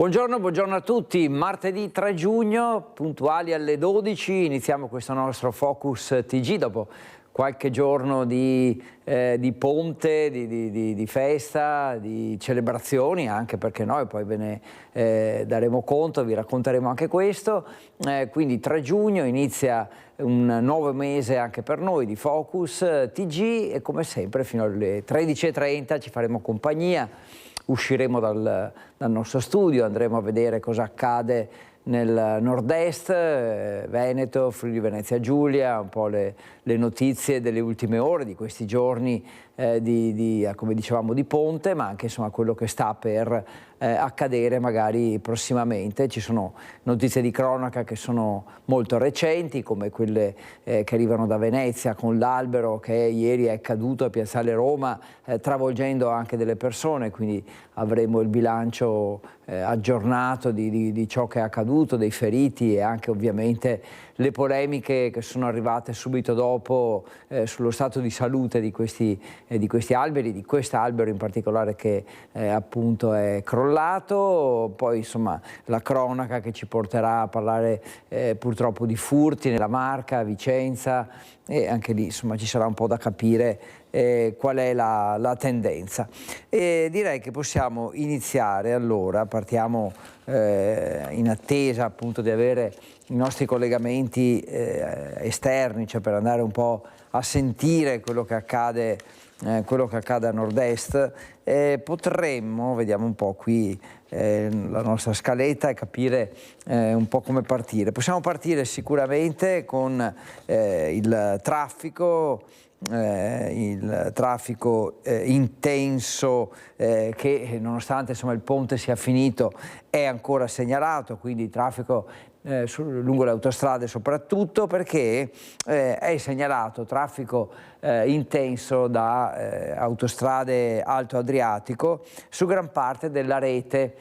Buongiorno a tutti. Martedì 3 giugno, puntuali alle 12, iniziamo questo nostro Focus TG dopo qualche giorno di ponte, di festa, di celebrazioni, anche perché noi poi ve ne daremo conto, vi racconteremo anche questo. Quindi 3 giugno inizia un nuovo mese anche per noi di Focus TG e come sempre fino alle 13:30 ci faremo compagnia. Usciremo dal nostro studio, andremo a vedere cosa accade nel nord-est, Veneto, Friuli Venezia Giulia, un po' le notizie delle ultime ore, di questi giorni come dicevamo, di ponte, ma anche insomma quello che sta per accadere magari prossimamente. Ci sono notizie di cronaca che sono molto recenti, come quelle che arrivano da Venezia con l'albero che ieri è caduto a Piazzale Roma, travolgendo anche delle persone, quindi avremo il bilancio aggiornato di ciò che è accaduto, dei feriti e anche ovviamente le polemiche che sono arrivate subito dopo sullo stato di salute di questi alberi, di quest'albero in particolare che appunto è crollato. Poi insomma la cronaca che ci porterà a parlare purtroppo di furti nella Marca, a Vicenza, e anche lì insomma ci sarà un po' da capire qual è la tendenza. E direi che possiamo iniziare allora, partiamo in attesa appunto di avere i nostri collegamenti esterni, cioè per andare un po' a sentire quello che accade a nord-est. Potremmo, vediamo un po' qui la nostra scaletta e capire un po' come partire. Possiamo partire sicuramente con il traffico intenso che nonostante insomma il ponte sia finito è ancora segnalato, quindi traffico lungo le autostrade soprattutto, perché è segnalato traffico intenso da autostrade Alto Adriatico su gran parte della rete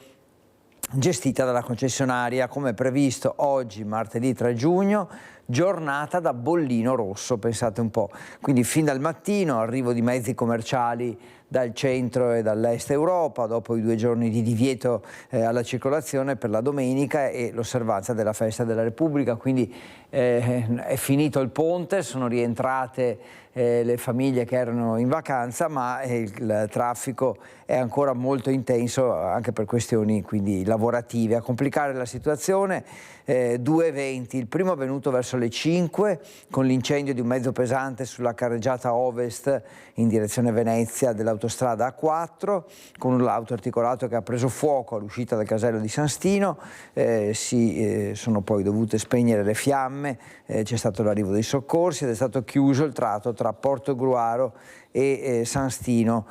gestita dalla concessionaria, come previsto oggi, martedì 3 giugno, giornata da bollino rosso, pensate un po'. Quindi fin dal mattino arrivo di mezzi commerciali dal centro e dall'est Europa, dopo i 2 giorni di divieto alla circolazione per la domenica e l'osservanza della festa della Repubblica. Quindi è finito il ponte, sono rientrate le famiglie che erano in vacanza, ma il traffico è ancora molto intenso anche per questioni quindi lavorative. A complicare la situazione 2 eventi: il primo è avvenuto verso le 5 con l'incendio di un mezzo pesante sulla carreggiata ovest in direzione Venezia dell'autostrada A4, con un auto articolato che ha preso fuoco all'uscita del casello di San Stino. Sono poi dovute spegnere le fiamme, c'è stato l'arrivo dei soccorsi ed è stato chiuso il tratto tra Portogruaro e San Stino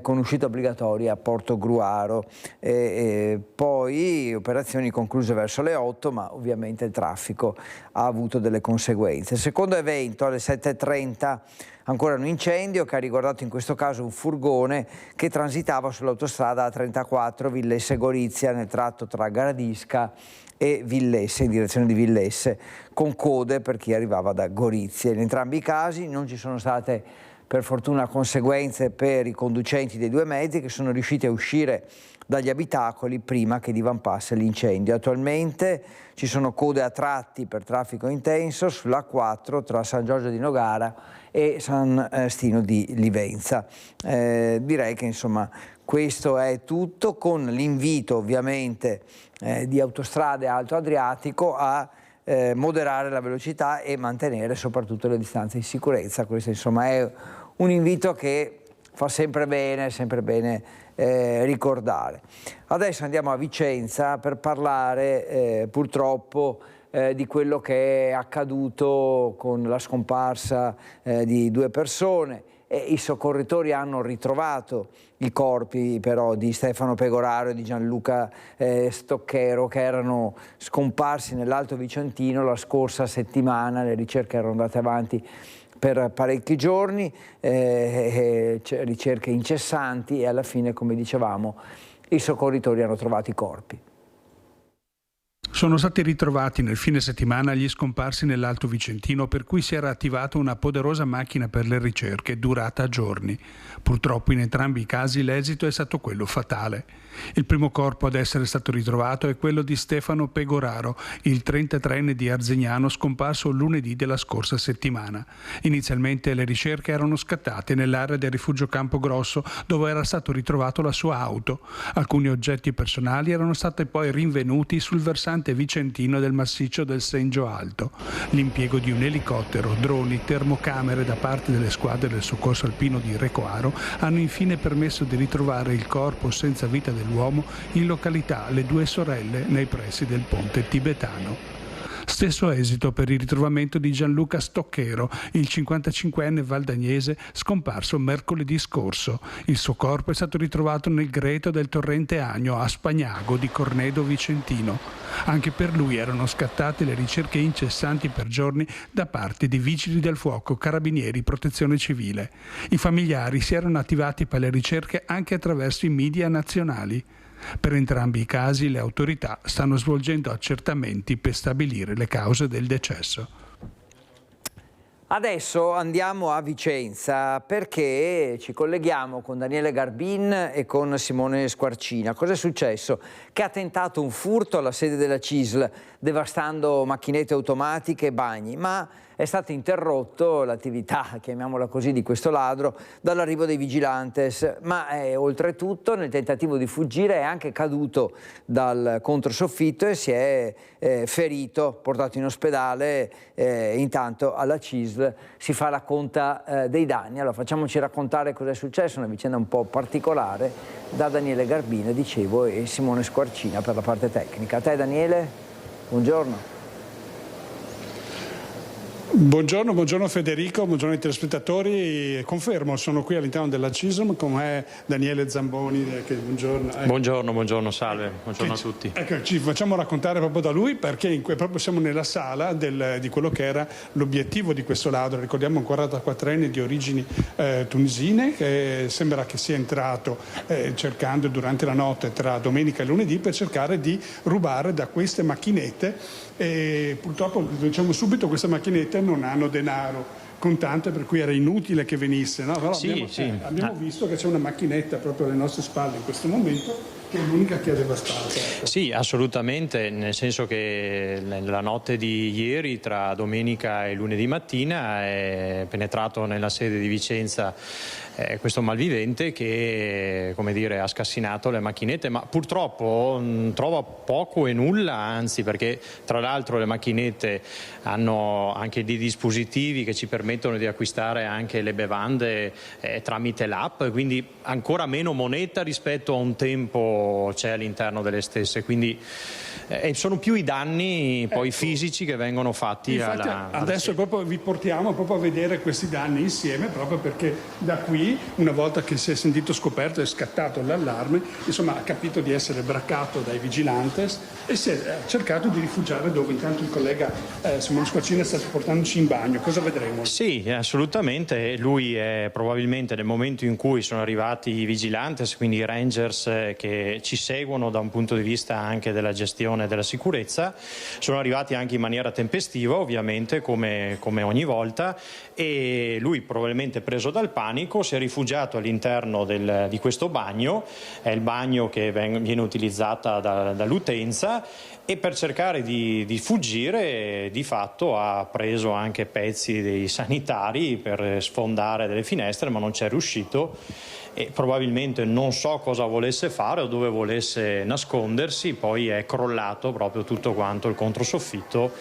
con uscita obbligatoria a Portogruaro. Poi operazioni concluse verso le 8, ma ovviamente il traffico ha avuto delle conseguenze. Il secondo evento alle 7:30, ancora un incendio che ha riguardato in questo caso un furgone che transitava sull'autostrada A34 Villesse-Gorizia nel tratto tra Gradisca e Villesse, in direzione di Villesse, con code per chi arrivava da Gorizia. In entrambi i casi non ci sono state per fortuna conseguenze per i conducenti dei 2 mezzi, che sono riusciti a uscire dagli abitacoli prima che divampasse l'incendio. Attualmente ci sono code a tratti per traffico intenso sulla A4 tra San Giorgio di Nogara e San Stino di Livenza. Direi che insomma questo è tutto, con l'invito ovviamente di Autostrade Alto Adriatico a moderare la velocità e mantenere soprattutto le distanze di sicurezza. Questo insomma è un invito che fa sempre bene ricordare. Adesso andiamo a Vicenza per parlare purtroppo di quello che è accaduto con la scomparsa di 2 persone. I soccorritori hanno ritrovato i corpi però di Stefano Pegoraro e di Gianluca Stocchero, che erano scomparsi nell'Alto Vicentino la scorsa settimana. Le ricerche erano andate avanti per parecchi giorni, ricerche incessanti, e alla fine, come dicevamo, i soccorritori hanno trovato i corpi. Sono stati ritrovati nel fine settimana gli scomparsi nell'Alto Vicentino, per cui si era attivata una poderosa macchina per le ricerche durata giorni. Purtroppo in entrambi i casi l'esito è stato quello fatale. Il primo corpo ad essere stato ritrovato è quello di Stefano Pegoraro, il 33enne di Arzignano, scomparso lunedì della scorsa settimana. Inizialmente le ricerche erano scattate nell'area del rifugio Campogrosso, dove era stato ritrovato la sua auto. Alcuni oggetti personali erano stati poi rinvenuti sul versante vicentino del massiccio del Sengio Alto. L'impiego di un elicottero, droni, termocamere da parte delle squadre del soccorso alpino di Recoaro hanno infine permesso di ritrovare il corpo senza vita dell'uomo in località Le Due Sorelle, nei pressi del ponte tibetano. Stesso esito per il ritrovamento di Gianluca Stocchero, il 55enne valdagnese scomparso mercoledì scorso. Il suo corpo è stato ritrovato nel greto del torrente Agno a Spagnago di Cornedo Vicentino. Anche per lui erano scattate le ricerche incessanti per giorni da parte di vigili del fuoco, carabinieri, protezione civile. I familiari si erano attivati per le ricerche anche attraverso i media nazionali. Per entrambi i casi le autorità stanno svolgendo accertamenti per stabilire le cause del decesso. Adesso andiamo a Vicenza perché ci colleghiamo con Daniele Garbin e con Simone Squarcina. Cosa è successo? Che ha tentato un furto alla sede della CISL, devastando macchinette automatiche e bagni, ma è stato interrotto l'attività, chiamiamola così, di questo ladro dall'arrivo dei vigilantes, ma oltretutto nel tentativo di fuggire è anche caduto dal controsoffitto e si è ferito, portato in ospedale. Intanto alla CISL si fa la conta dei danni. Allora facciamoci raccontare cosa è successo, una vicenda un po' particolare, da Daniele Garbina, dicevo, e Simone Squarcina per la parte tecnica. A te Daniele, buongiorno. Buongiorno Federico, buongiorno ai telespettatori. Confermo, sono qui all'interno della CISL con me Daniele Zamboni. Buongiorno. Buongiorno, salve, buongiorno a tutti. Ecco, ci facciamo raccontare proprio da lui perché proprio siamo nella sala di quello che era l'obiettivo di questo ladro. Ricordiamo un 44enne di origini tunisine che sembra che sia entrato cercando durante la notte tra domenica e lunedì per cercare di rubare da queste macchinette. E purtroppo, diciamo subito, queste macchinette non hanno denaro contante, per cui era inutile che venisse, no? Però abbiamo visto che c'è una macchinetta proprio alle nostre spalle in questo momento, che è l'unica che ha devastato. Ecco. Sì, assolutamente, nel senso che la notte di ieri, tra domenica e lunedì mattina, è penetrato nella sede di Vicenza questo malvivente che, come dire, ha scassinato le macchinette, ma purtroppo trova poco e nulla, anzi, perché tra l'altro le macchinette hanno anche dei dispositivi che ci permettono di acquistare anche le bevande tramite l'app, quindi ancora meno moneta rispetto a un tempo c'è all'interno delle stesse, quindi sono più i danni poi fisici che vengono fatti. Infatti, adesso proprio vi portiamo proprio a vedere questi danni insieme, proprio perché da qui, una volta che si è sentito scoperto e scattato l'allarme, insomma ha capito di essere braccato dai vigilantes e si è cercato di rifugiare dove intanto il collega Simone Squarcina sta portandoci in bagno. Cosa vedremo? Sì, assolutamente. Lui è probabilmente nel momento in cui sono arrivati i vigilantes, quindi i rangers che ci seguono da un punto di vista anche della gestione della sicurezza, sono arrivati anche in maniera tempestiva, ovviamente, come ogni volta, e lui, probabilmente preso dal panico, si è rifugiato all'interno di questo bagno. È il bagno che viene utilizzata dall'utenza, e per cercare di fuggire di fatto ha preso anche pezzi dei sanitari per sfondare delle finestre, ma non ci è riuscito e probabilmente non so cosa volesse fare o dove volesse nascondersi. Poi è crollato proprio tutto quanto il controsoffitto,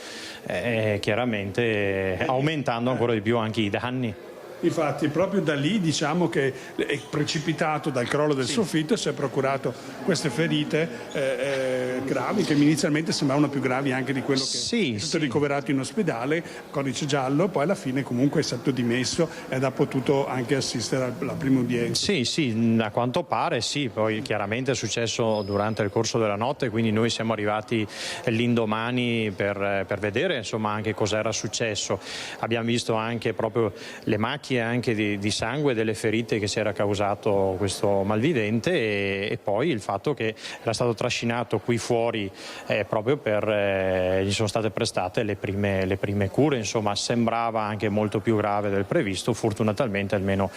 chiaramente aumentando ancora di più anche i danni. Infatti proprio da lì, diciamo, che è precipitato dal crollo del soffitto e si è procurato queste ferite gravi, che inizialmente sembravano più gravi anche di quello che è stato ricoverato in ospedale, codice giallo. Poi alla fine comunque è stato dimesso ed ha potuto anche assistere alla prima udienza. Sì, a quanto pare sì. Poi chiaramente è successo durante il corso della notte, quindi noi siamo arrivati l'indomani per vedere, insomma, anche cos'era successo. Abbiamo visto anche proprio le macchine macchie anche di sangue, delle ferite che si era causato questo malvivente, e poi il fatto che era stato trascinato qui fuori proprio gli sono state prestate le prime cure. Insomma, sembrava anche molto più grave del previsto. Fortunatamente almeno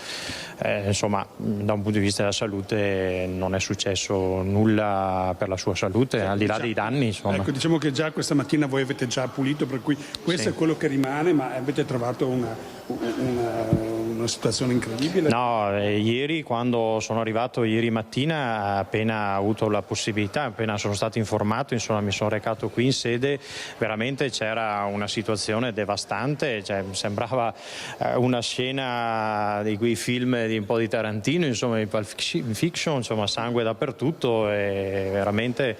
insomma, da un punto di vista della salute non è successo nulla per la sua salute, al di là dei danni, insomma. Ecco, diciamo che già questa mattina voi avete già pulito, per cui questo è quello che rimane, ma avete trovato una situazione incredibile. No, ieri quando sono arrivato ieri mattina, appena avuto la possibilità, appena sono stato informato, insomma mi sono recato qui in sede, veramente c'era una situazione devastante, cioè, sembrava una scena di quei film di un po' di Tarantino, insomma di Pulp Fiction, insomma sangue dappertutto, e veramente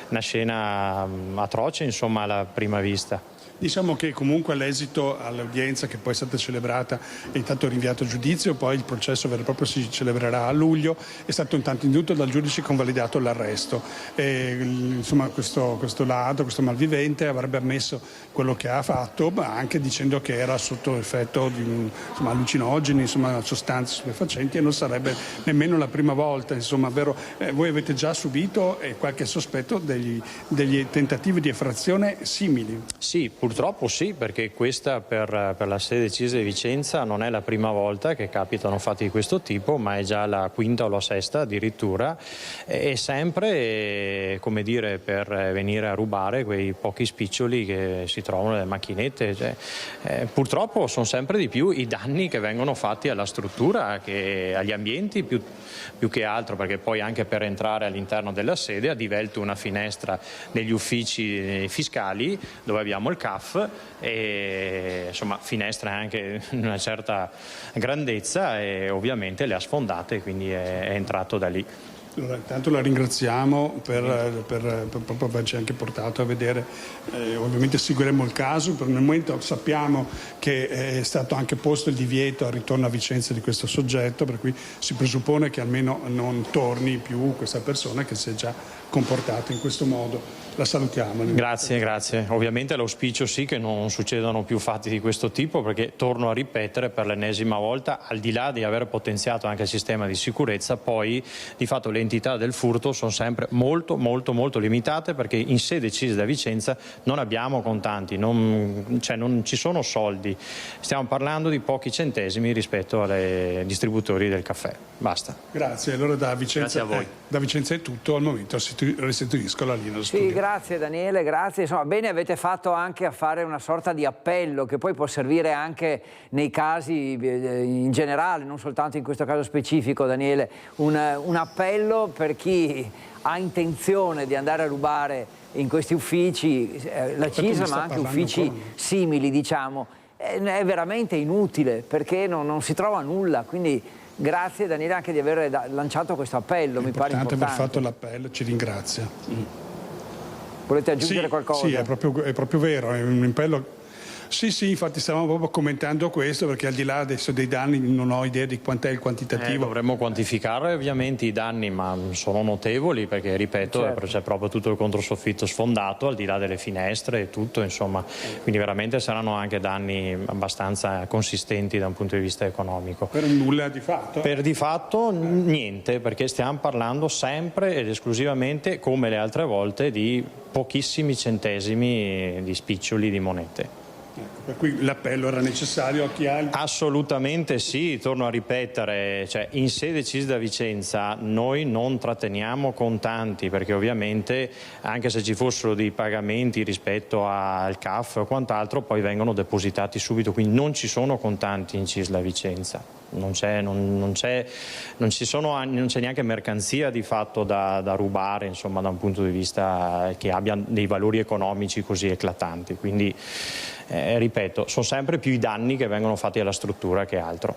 una scena atroce, insomma, alla prima vista. Diciamo che comunque l'esito all'udienza, che poi è stata celebrata, è intanto rinviato a giudizio, poi il processo vero e proprio si celebrerà a luglio, è stato intanto indotto dal giudice convalidato l'arresto. Insomma questo ladro, questo malvivente avrebbe ammesso quello che ha fatto, ma anche dicendo che era sotto effetto di allucinogeni, insomma sostanze stupefacenti, e non sarebbe nemmeno la prima volta, insomma, vero? Voi avete già subito qualche sospetto degli tentativi di effrazione simili? Sì, purtroppo sì, perché questa per la sede CISL di Vicenza non è la prima volta che capitano fatti di questo tipo, ma è già la quinta o la sesta addirittura, e sempre, come dire, per venire a rubare quei pochi spiccioli che si trovano nelle macchinette. Cioè, purtroppo sono sempre di più i danni che vengono fatti alla struttura, che agli ambienti più che altro, perché poi anche per entrare all'interno della sede ha divelto una finestra negli uffici fiscali dove abbiamo il CAF, e insomma finestre anche di una certa grandezza, e ovviamente le ha sfondate, quindi è entrato da lì. Allora, intanto la ringraziamo per proprio averci anche portato a vedere, ovviamente seguiremo il caso. Per il momento sappiamo che è stato anche posto il divieto al ritorno a Vicenza di questo soggetto, per cui si presuppone che almeno non torni più questa persona che si è già comportata in questo modo. La salutiamo. Grazie. Ovviamente l'auspicio sì che non succedano più fatti di questo tipo, perché torno a ripetere per l'ennesima volta, al di là di aver potenziato anche il sistema di sicurezza, poi di fatto le entità del furto sono sempre molto limitate, perché in sede CISL da Vicenza non abbiamo contanti, non ci sono soldi, stiamo parlando di pochi centesimi rispetto ai distributori del caffè. Basta. Grazie. Allora da Vicenza, grazie a voi. Da Vicenza è tutto, al momento restituisco la linea allo studio. Sì, grazie Daniele, grazie. Insomma, bene avete fatto anche a fare una sorta di appello che poi può servire anche nei casi in generale, non soltanto in questo caso specifico, Daniele. Un appello per chi ha intenzione di andare a rubare in questi uffici, la CISL, ma anche uffici simili, diciamo, è veramente inutile, perché non si trova nulla. Quindi grazie Daniele anche di aver lanciato questo appello, mi pare importante. Aver fatto l'appello, ci ringrazia. Volete aggiungere qualcosa? Sì, è proprio vero, è un appello. Sì, infatti stavamo proprio commentando questo, perché al di là adesso dei danni non ho idea di quant'è il quantitativo. Dovremmo quantificare ovviamente i danni, ma sono notevoli, perché ripeto, certo, c'è proprio tutto il controsoffitto sfondato, al di là delle finestre e tutto, insomma, quindi veramente saranno anche danni abbastanza consistenti da un punto di vista economico. Per nulla di fatto? Per di fatto niente, perché stiamo parlando sempre ed esclusivamente, come le altre volte, di pochissimi centesimi di spiccioli di monete. Per cui l'appello era necessario a chi ha... Assolutamente sì, torno a ripetere, cioè in sede CISL da Vicenza noi non tratteniamo contanti, perché ovviamente anche se ci fossero dei pagamenti rispetto al CAF o quant'altro poi vengono depositati subito, quindi non ci sono contanti in CISL da Vicenza. Non c'è neanche mercanzia di fatto da rubare, insomma, da un punto di vista che abbia dei valori economici così eclatanti, quindi ripeto, sono sempre più i danni che vengono fatti alla struttura che altro.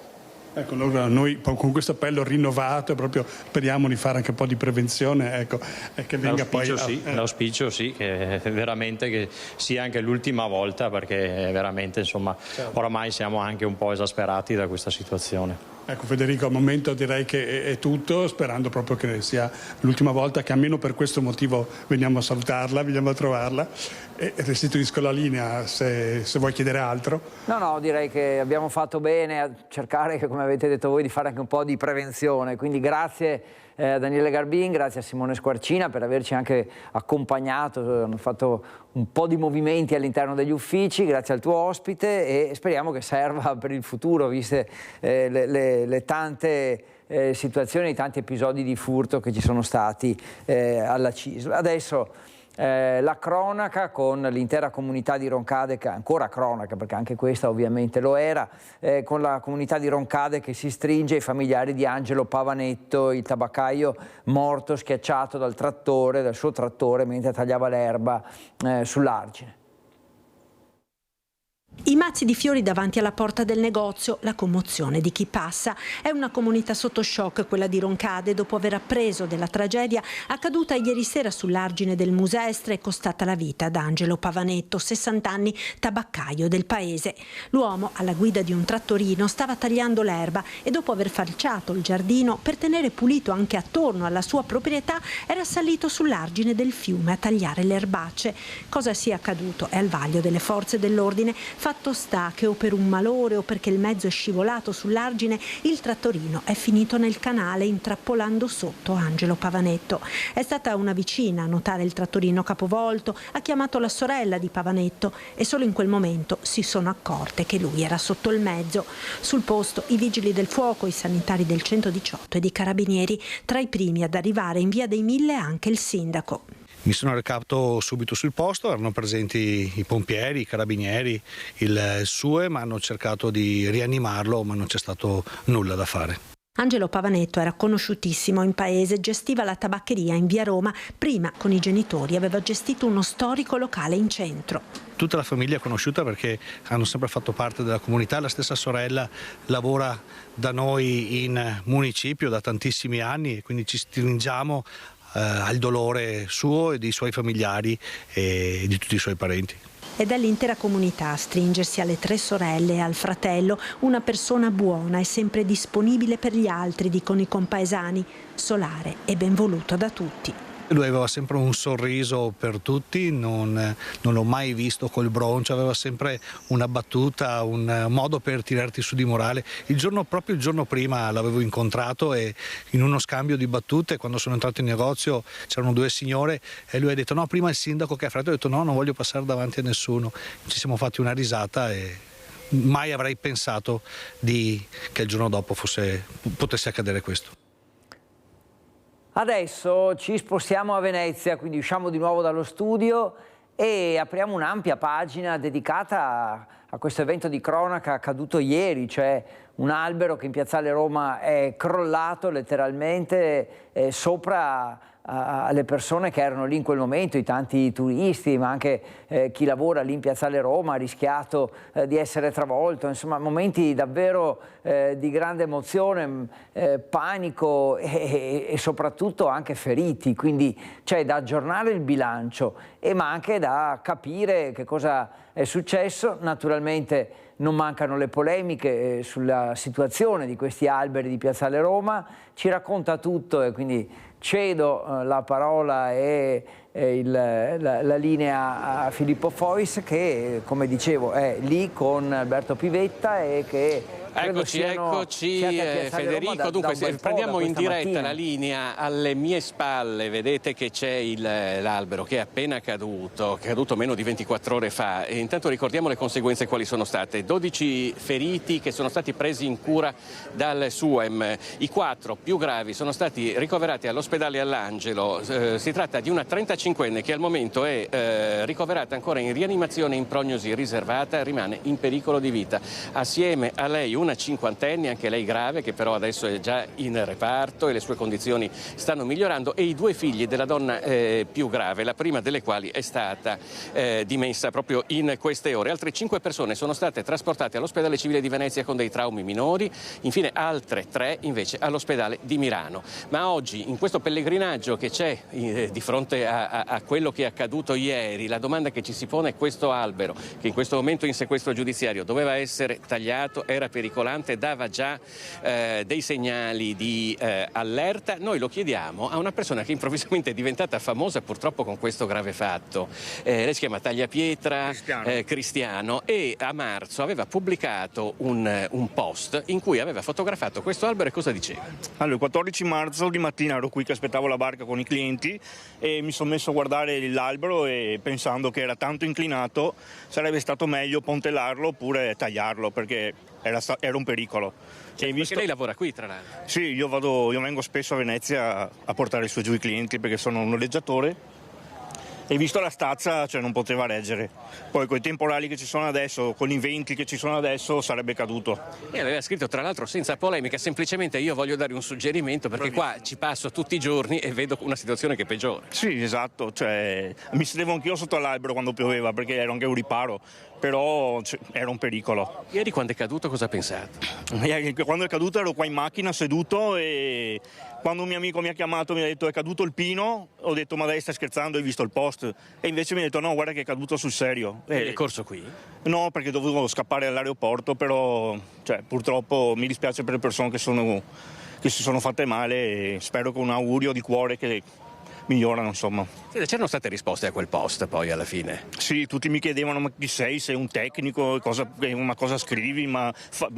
Ecco, allora noi con questo appello rinnovato proprio speriamo di fare anche un po' di prevenzione, ecco, e che venga poi... L'auspicio sì, che veramente che sia anche l'ultima volta, perché veramente, insomma, certo, oramai siamo anche un po' esasperati da questa situazione. Ecco Federico, al momento direi che è tutto, sperando proprio che sia l'ultima volta che almeno per questo motivo veniamo a salutarla, veniamo a trovarla, e restituisco la linea se vuoi chiedere altro. No, direi che abbiamo fatto bene a cercare, come avete detto voi, di fare anche un po' di prevenzione, quindi grazie a Daniele Garbin, grazie a Simone Squarcina per averci anche accompagnato, hanno fatto un po' di movimenti all'interno degli uffici, grazie al tuo ospite, e speriamo che serva per il futuro, viste le tante situazioni, i tanti episodi di furto che ci sono stati alla CISL. Adesso la cronaca con l'intera comunità di Roncade, che ancora cronaca perché anche questa ovviamente lo era, con la comunità di Roncade che si stringe ai familiari di Angelo Pavanetto, il tabaccaio morto schiacciato dal suo trattore mentre tagliava l'erba sull'argine. I mazzi di fiori davanti alla porta del negozio, la commozione di chi passa. È una comunità sotto shock quella di Roncade dopo aver appreso della tragedia accaduta ieri sera sull'argine del Musestre e costata la vita ad Angelo Pavanetto, 60 anni, tabaccaio del paese. L'uomo, alla guida di un trattorino, stava tagliando l'erba e dopo aver falciato il giardino per tenere pulito anche attorno alla sua proprietà era salito sull'argine del fiume a tagliare le erbacce. Cosa sia accaduto è al vaglio delle forze dell'ordine. Fatto sta che o per un malore o perché il mezzo è scivolato sull'argine, il trattorino è finito nel canale intrappolando sotto Angelo Pavanetto. È stata una vicina a notare il trattorino capovolto, ha chiamato la sorella di Pavanetto e solo in quel momento si sono accorte che lui era sotto il mezzo. Sul posto i vigili del fuoco, i sanitari del 118 e i carabinieri, tra i primi ad arrivare in via dei Mille anche il sindaco. Mi sono recato subito sul posto, erano presenti i pompieri, i carabinieri, il SUE, ma hanno cercato di rianimarlo, ma non c'è stato nulla da fare. Angelo Pavanetto era conosciutissimo in paese, gestiva la tabaccheria in via Roma, prima con i genitori aveva gestito uno storico locale in centro. Tutta la famiglia è conosciuta perché hanno sempre fatto parte della comunità, la stessa sorella lavora da noi in municipio da tantissimi anni e quindi ci stringiamo al dolore suo e dei suoi familiari e di tutti i suoi parenti. Ed è l'intera comunità a stringersi alle tre sorelle e al fratello, una persona buona e sempre disponibile per gli altri, dicono i compaesani, solare e ben voluto da tutti. Lui aveva sempre un sorriso per tutti, non l'ho mai visto col broncio, aveva sempre una battuta, un modo per tirarti su di morale. Proprio il giorno prima l'avevo incontrato e in uno scambio di battute, quando sono entrato in negozio c'erano due signore e lui ha detto no, prima il sindaco che ha freddo, ho detto no, non voglio passare davanti a nessuno. Ci siamo fatti una risata e mai avrei pensato che il giorno dopo potesse accadere questo. Adesso ci spostiamo a Venezia, quindi usciamo di nuovo dallo studio e apriamo un'ampia pagina dedicata a questo evento di cronaca accaduto ieri, cioè un albero che in Piazzale Roma è crollato letteralmente sopra alle persone che erano lì in quel momento, i tanti turisti, ma anche chi lavora lì in Piazzale Roma ha rischiato di essere travolto, insomma momenti davvero di grande emozione, panico e soprattutto anche feriti, quindi c'è da aggiornare il bilancio ma anche da capire che cosa è successo. Naturalmente non mancano le polemiche sulla situazione di questi alberi di Piazzale Roma, ci racconta tutto e quindi cedo la parola e la linea a Filippo Fois che, come dicevo, è lì con Alberto Pivetta e che Eccoci Federico, dunque prendiamo in diretta la linea. Alle mie spalle vedete che c'è l'albero che è appena caduto meno di 24 ore fa e intanto ricordiamo le conseguenze quali sono state: 12 feriti che sono stati presi in cura dal SUEM, i 4 più gravi sono stati ricoverati all'ospedale all'Angelo. Si tratta di una 35enne che al momento è ricoverata ancora in rianimazione in prognosi riservata, rimane in pericolo di vita. Assieme a lei una 50enne, anche lei grave, che però adesso è già in reparto e le sue condizioni stanno migliorando, e i 2 figli della donna più grave, la prima delle quali è stata dimessa proprio in queste ore. Altre 5 persone sono state trasportate all'ospedale civile di Venezia con dei traumi minori, infine altre 3 invece all'ospedale di Milano. Ma oggi in questo pellegrinaggio che c'è di fronte a quello che è accaduto ieri, la domanda che ci si pone è: questo albero, che in questo momento è in sequestro giudiziario, doveva essere tagliato, era pericolante, dava già dei segnali di allerta. Noi lo chiediamo a una persona che improvvisamente è diventata famosa purtroppo con questo grave fatto. Lei si chiama Tagliapietra Cristiano, e a marzo aveva pubblicato un post in cui aveva fotografato questo albero. E cosa diceva? Allora, il 14 marzo di mattina ero qui che aspettavo la barca con i clienti e mi sono messo a guardare l'albero e pensando che era tanto inclinato sarebbe stato meglio pontellarlo oppure tagliarlo, perché era un pericolo. Perché lei lavora qui, tra l'altro? Sì, io vengo spesso a Venezia a portare su e giù i clienti perché sono un noleggiatore. E visto la stazza, non poteva reggere. Poi con i temporali che ci sono adesso, con i venti che ci sono adesso, sarebbe caduto. E aveva scritto tra l'altro senza polemica, semplicemente: io voglio dare un suggerimento perché qua ci passo tutti i giorni e vedo una situazione che peggiora. Sì, esatto, mi sedevo anch'io sotto all'albero quando pioveva perché ero anche un riparo, però era un pericolo. Ieri quando è caduto cosa ha pensato? Quando è caduto ero qua in macchina seduto e quando un mio amico mi ha chiamato mi ha detto: è caduto il pino, ho detto: ma dai, stai scherzando, hai visto il post? E invece mi ha detto: no, guarda che è caduto sul serio. E è corso qui? No, perché dovevo scappare all'aeroporto, però purtroppo mi dispiace per le persone che si sono fatte male e spero con un augurio di cuore che migliorano, insomma. C'erano state risposte a quel post poi alla fine? Sì, tutti mi chiedevano: ma chi sei un tecnico, ma cosa scrivi, ma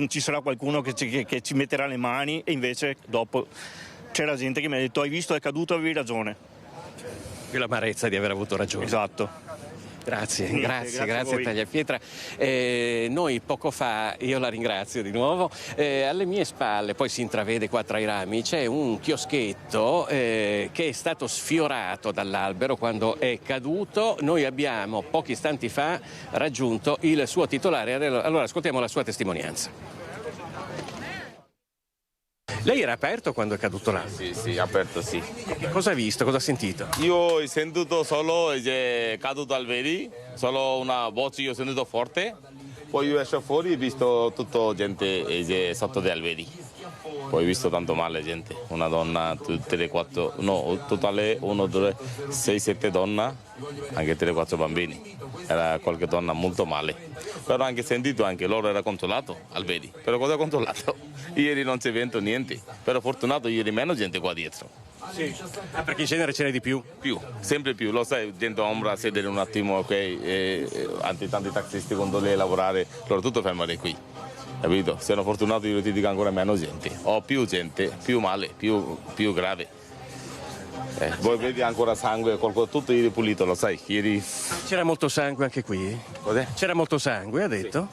ci sarà qualcuno che ci metterà le mani? E invece dopo c'era gente che mi ha detto: hai visto, è caduto, avevi ragione. Più l'amarezza di aver avuto ragione. Esatto. Grazie Tagliapietra. Noi poco fa, io la ringrazio di nuovo, alle mie spalle, poi si intravede qua tra i rami, c'è un chioschetto che è stato sfiorato dall'albero quando è caduto. Noi abbiamo pochi istanti fa raggiunto il suo titolare, allora ascoltiamo la sua testimonianza. Lei era aperto quando è caduto là? Sì, aperto, sì. Che cosa ha visto? Cosa ha sentito? Io ho sentito solo caduto alberi, solo una voce io ho sentito forte, poi io esco fuori e ho visto tutta gente sotto gli alberi. Poi ho visto tanto male gente, una donna, tutte le quattro, no, totale 1, 2, 6, 7 donne, anche 3, 4 bambini. Era qualche donna molto male. Però anche sentito, anche loro era controllato, alberi. Però cosa ha controllato? Ieri non c'è vento, niente. Però fortunato ieri meno gente qua dietro. Sì. Perché in genere ce n'è di più? Più, sempre più. Lo sai, gente ombra a sedere un attimo, ok? Tanti taxisti quando lei lavorare, loro tutto fermare qui. Capito? Se sono fortunato io ti dico ancora meno gente. Ho più gente, più male, più grave. Voi vedi ancora sangue, tutto ieri pulito, lo sai? Ieri... C'era molto sangue anche qui? Cos'è? C'era molto sangue, ha detto?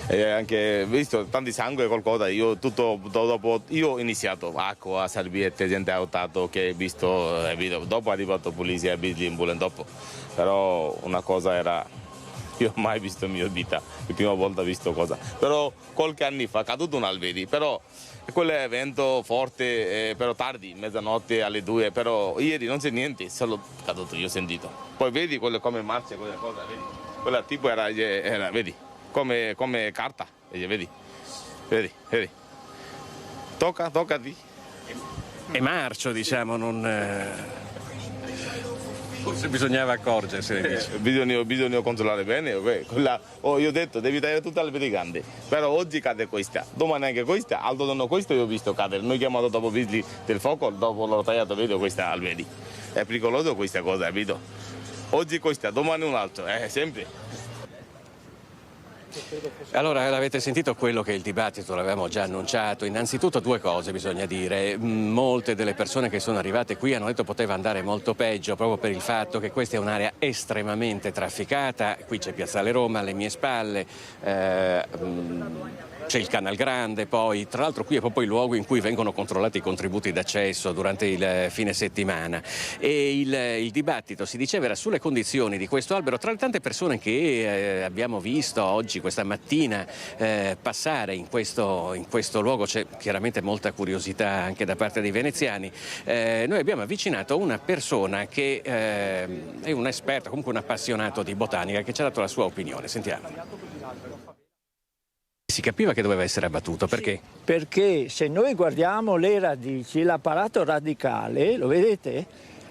Sì. Anche visto tanti sangue qualcosa, io ho iniziato acqua, salviette, gente ha aiutato che ho visto, dopo è arrivato polizia, vigili in ambulance dopo. Però una cosa era... Io ho mai visto in mia vita, la prima volta ho visto cosa. Però qualche anno fa è caduto un albero, però quell'evento forte, però tardi, mezzanotte alle 2, però ieri non c'è niente, solo caduto, io ho sentito. Poi vedi quelle come marce, quelle cose, vedi? Quella tipo era vedi, come carta, vedi? Toccati. È marcio, diciamo, non... Forse bisognava accorgersene. Bisogna controllare bene. Io ho detto devi tagliare tutte le alberi grandi, però oggi cade questa, domani anche questa, altro giorno questo io ho visto cadere. Noi chiamato dopo vigili del fuoco, dopo l'ho tagliato, vedo questa alberi. È pericoloso questa cosa, capito? Oggi questa, domani un altro, sempre. Allora, avete sentito quello che il dibattito l'avevamo già annunciato. Innanzitutto due cose bisogna dire. Molte delle persone che sono arrivate qui hanno detto poteva andare molto peggio proprio per il fatto che questa è un'area estremamente trafficata. Qui c'è Piazzale Roma alle mie spalle, c'è il Canal Grande, poi tra l'altro qui è proprio il luogo in cui vengono controllati i contributi d'accesso durante il fine settimana. E il dibattito, si diceva, era sulle condizioni di questo albero. Tra le tante persone che abbiamo visto oggi, questa mattina, passare in questo luogo, c'è chiaramente molta curiosità anche da parte dei veneziani. Noi abbiamo avvicinato una persona che è un esperto, comunque un appassionato di botanica, che ci ha dato la sua opinione. Sentiamo. Si capiva che doveva essere abbattuto, perché? Sì, perché se noi guardiamo le radici, l'apparato radicale, lo vedete,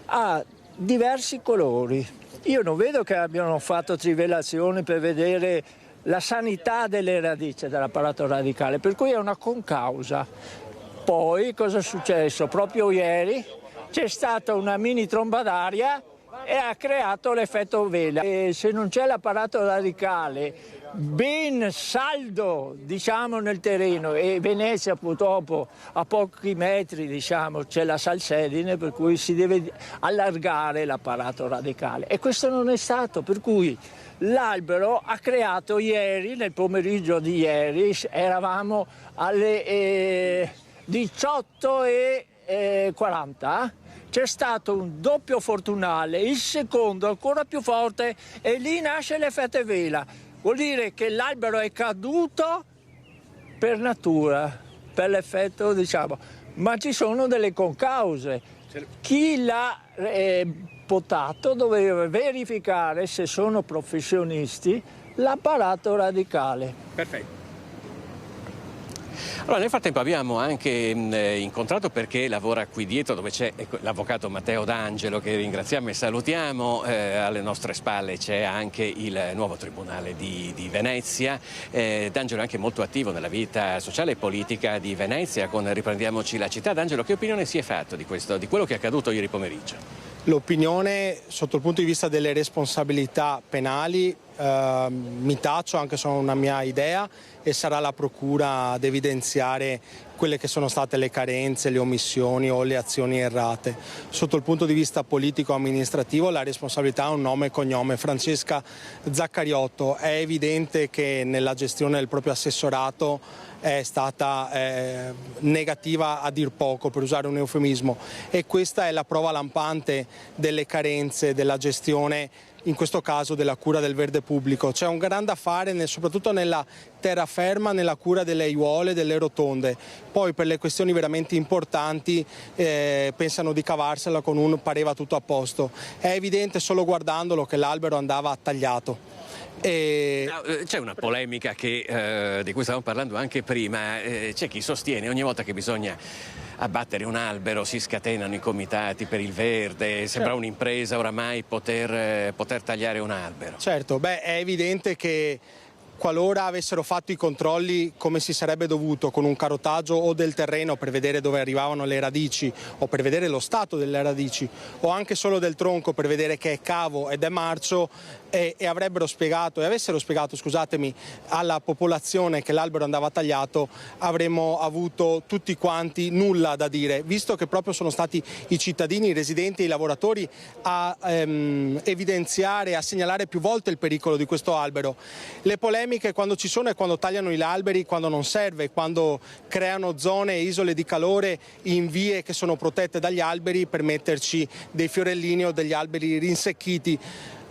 ha diversi colori. Io non vedo che abbiano fatto trivellazioni per vedere la sanità delle radici dell'apparato radicale, per cui è una concausa. Poi cosa è successo? Proprio ieri c'è stata una mini tromba d'aria e ha creato l'effetto vela. E se non c'è l'apparato radicale ben saldo, diciamo, nel terreno, e Venezia purtroppo a pochi metri, diciamo, c'è la salsedine, per cui si deve allargare l'apparato radicale, e questo non è stato, per cui l'albero ha creato ieri, nel pomeriggio di ieri, eravamo alle 18:40, c'è stato un doppio fortunale, il secondo ancora più forte, e lì nasce l'effetto vela. Vuol dire che l'albero è caduto per natura, per l'effetto, diciamo, ma ci sono delle concause. Chi l'ha potato doveva verificare, se sono professionisti, l'apparato radicale. Perfetto. Allora, nel frattempo abbiamo anche incontrato, perché lavora qui dietro dove c'è l'avvocato Matteo D'Angelo, che ringraziamo e salutiamo. Alle nostre spalle c'è anche il nuovo Tribunale di Venezia. D'Angelo è anche molto attivo nella vita sociale e politica di Venezia con Riprendiamoci la città. D'Angelo, che opinione si è fatto di quello che è accaduto ieri pomeriggio? L'opinione sotto il punto di vista delle responsabilità penali mi taccio, anche se ho una mia idea, e sarà la procura ad evidenziare quelle che sono state le carenze, le omissioni o le azioni errate. Sotto il punto di vista politico-amministrativo la responsabilità ha un nome e cognome: Francesca Zaccariotto. È evidente che nella gestione del proprio assessorato è stata negativa a dir poco, per usare un eufemismo, e questa è la prova lampante delle carenze della gestione, in questo caso della cura del verde pubblico. C'è un grande affare soprattutto nella terraferma, nella cura delle aiuole, delle rotonde. Poi per le questioni veramente importanti pensano di cavarsela con un pareva tutto a posto. È evidente solo guardandolo che l'albero andava tagliato. C'è una polemica di cui stavamo parlando anche prima. C'è chi sostiene ogni volta che bisogna abbattere un albero si scatenano i comitati per il verde, sembra un'impresa oramai poter tagliare un albero. Certo, è evidente che qualora avessero fatto i controlli come si sarebbe dovuto, con un carotaggio o del terreno per vedere dove arrivavano le radici o per vedere lo stato delle radici, o anche solo del tronco per vedere che è cavo ed è marcio, e avessero spiegato, scusatemi, alla popolazione che l'albero andava tagliato, avremmo avuto tutti quanti nulla da dire, visto che proprio sono stati i cittadini, i residenti e i lavoratori a evidenziare, a segnalare più volte il pericolo di questo albero. Le polemiche quando ci sono è quando tagliano gli alberi, quando non serve, quando creano zone e isole di calore in vie che sono protette dagli alberi per metterci dei fiorellini o degli alberi rinsecchiti.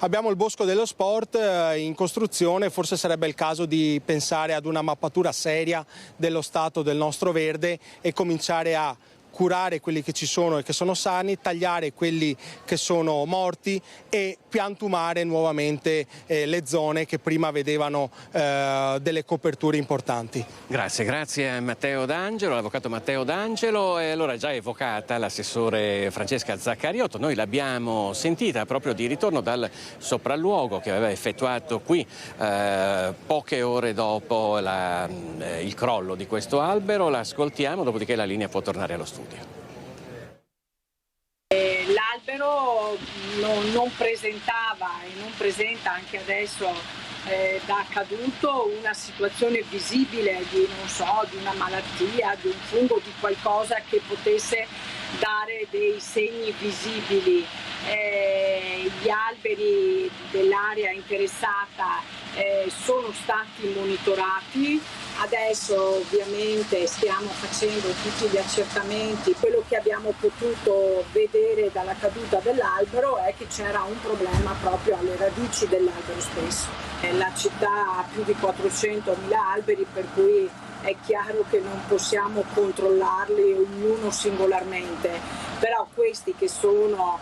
Abbiamo il Bosco dello Sport in costruzione, forse sarebbe il caso di pensare ad una mappatura seria dello stato del nostro verde e cominciare a curare quelli che ci sono e che sono sani, tagliare quelli che sono morti e piantumare nuovamente le zone che prima vedevano delle coperture importanti. Grazie a Matteo D'Angelo, l'avvocato Matteo D'Angelo. E allora, già evocata l'assessore Francesca Zaccariotto, noi l'abbiamo sentita proprio di ritorno dal sopralluogo che aveva effettuato qui poche ore dopo il crollo di questo albero. L'ascoltiamo, dopodiché la linea può tornare allo studio. L'albero non presentava e non presenta anche adesso da caduto una situazione visibile di una malattia, di un fungo, di qualcosa che potesse dare dei segni visibili. Gli alberi dell'area interessata sono stati monitorati. Adesso ovviamente stiamo facendo tutti gli accertamenti. Quello che abbiamo potuto vedere dalla caduta dell'albero è che c'era un problema proprio alle radici dell'albero stesso. La città ha più di 400.000 alberi, per cui è chiaro che non possiamo controllarli ognuno singolarmente, però questi che sono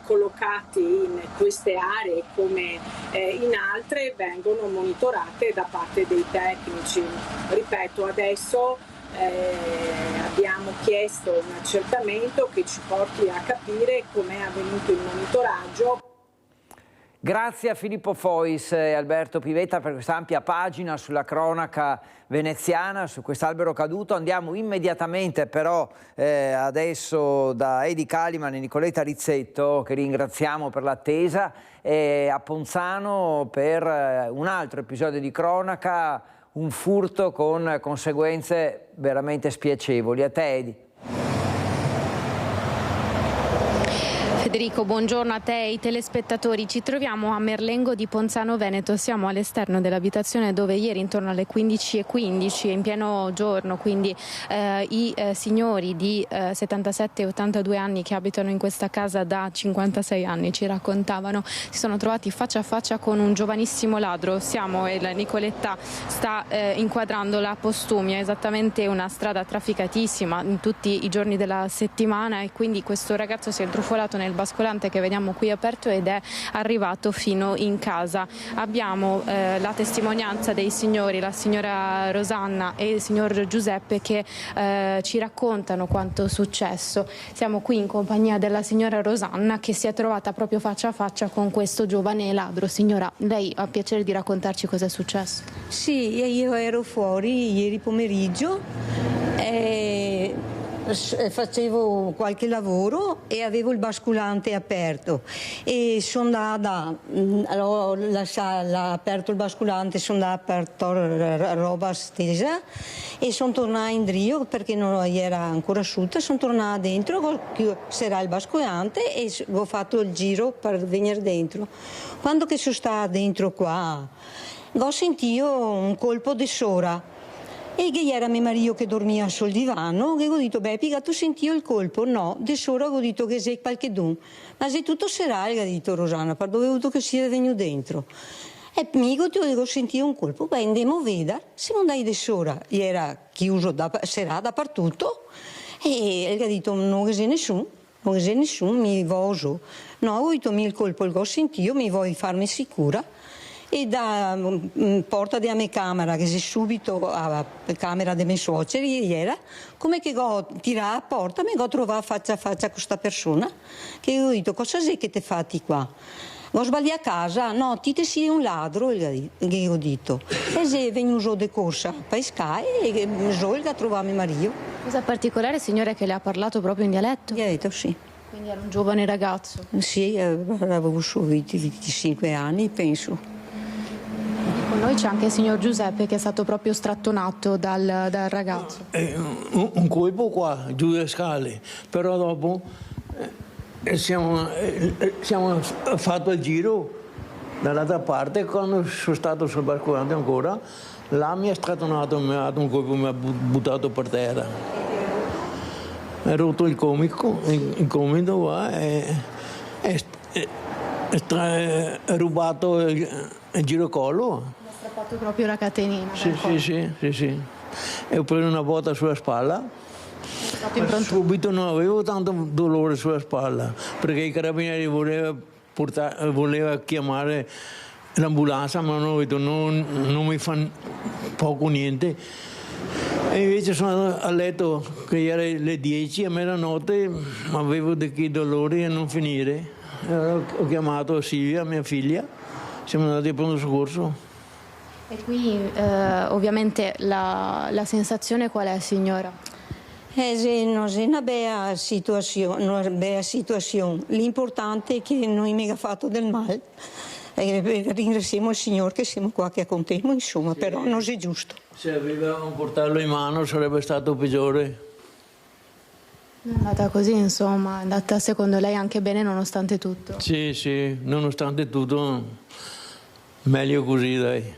collocati in queste aree come in altre vengono monitorate da parte dei tecnici. Ripeto, adesso abbiamo chiesto un accertamento che ci porti a capire com'è avvenuto il monitoraggio. Grazie a Filippo Fois e Alberto Pivetta per questa ampia pagina sulla cronaca veneziana, su quest'albero caduto. Andiamo immediatamente però adesso da Edi Caliman e Nicoletta Rizzetto, che ringraziamo per l'attesa, a Ponzano per un altro episodio di cronaca, un furto con conseguenze veramente spiacevoli. A te, Edi. Federico, buongiorno a te e ai telespettatori. Ci troviamo a Merlengo di Ponzano Veneto, siamo all'esterno dell'abitazione dove ieri intorno alle 15:15 in pieno giorno, quindi i signori di 77 e 82 anni che abitano in questa casa da 56 anni, ci raccontavano, si sono trovati faccia a faccia con un giovanissimo ladro. Nicoletta sta inquadrando la Postumia, esattamente una strada trafficatissima in tutti i giorni della settimana, e quindi questo ragazzo si è intrufolato nel bascolante che vediamo qui aperto ed è arrivato fino in casa. Abbiamo la testimonianza dei signori, la signora Rosanna e il signor Giuseppe, che ci raccontano quanto è successo. Siamo qui in compagnia della signora Rosanna, che si è trovata proprio faccia a faccia con questo giovane ladro. Signora, lei ha piacere di raccontarci cosa è successo? Sì, io ero fuori ieri pomeriggio e facevo qualche lavoro e avevo il basculante aperto e sono andata, allora ho aperto il basculante, sono andata a portare roba stesa e sono tornata indietro perché non era ancora asciutta, sono tornata dentro, c'era il basculante e ho fatto il giro per venire dentro. Quando che sono stata dentro qua ho sentito un colpo di sora. E che era mio marito che dormia sul divano, e ho detto, beh, tu senti il colpo? No, di sera ho detto che sei qualche dun. Ma sei tutto serale, ha detto Rosanna, per dove ho avuto che sia venuto dentro. E mi ho sentito un colpo, beh, andiamo a vedere, siamo andati di sera, era chiuso, sarà dappertutto, e ha detto, non c'è nessuno, mi voglio. No, ho detto, il colpo l'ho sentito, mi voglio farmi sicura. E da porta della mia camera, che si subito alla camera dei miei suoceri era, come che ho tirato la porta, mi ho trovato faccia a faccia con questa persona, che ho detto, cosa sei che ti fatti qua? Ho sbagliato a casa? No, ti sei un ladro, che ho detto. E sei venuto di corsa a pescare e ho trovato mio marito. Cosa particolare, signore, che le ha parlato proprio in dialetto? Dialetto, sì. Quindi era un giovane ragazzo? Sì, avevo su 25 anni, penso. Con noi c'è anche il signor Giuseppe, che è stato proprio strattonato dal ragazzo. Un colpo qua, giù le scale, però dopo siamo fatto il giro dall'altra parte. Quando sono stato sul basculante ancora, là mi ha strattonato, mi ha dato un colpo, mi ha buttato per terra. Ha rotto il gomito qua e ha rubato il girocollo. Ha strappato proprio la catenina. Sì. E ho preso una botta sulla spalla. Subito non avevo tanto dolore sulla spalla, perché i carabinieri voleva chiamare l'ambulanza, ma hanno detto non mi fa poco niente. E invece sono andato a letto, che era le 10 a mezzanotte, avevo dei dolori a non finire. Allora ho chiamato Silvia, mia figlia, siamo andati a pronto soccorso. E qui ovviamente la sensazione qual è, signora? Non è una bella situazione. L'importante è che non mi ha fatto del male. Ringraziamo il Signore che siamo qua, che accontentiamo, insomma, sì. Però non è giusto. Se aveva un coltello in mano sarebbe stato peggiore. È andata così, insomma, è andata secondo lei anche bene nonostante tutto? Sì, nonostante tutto, meglio così, dai.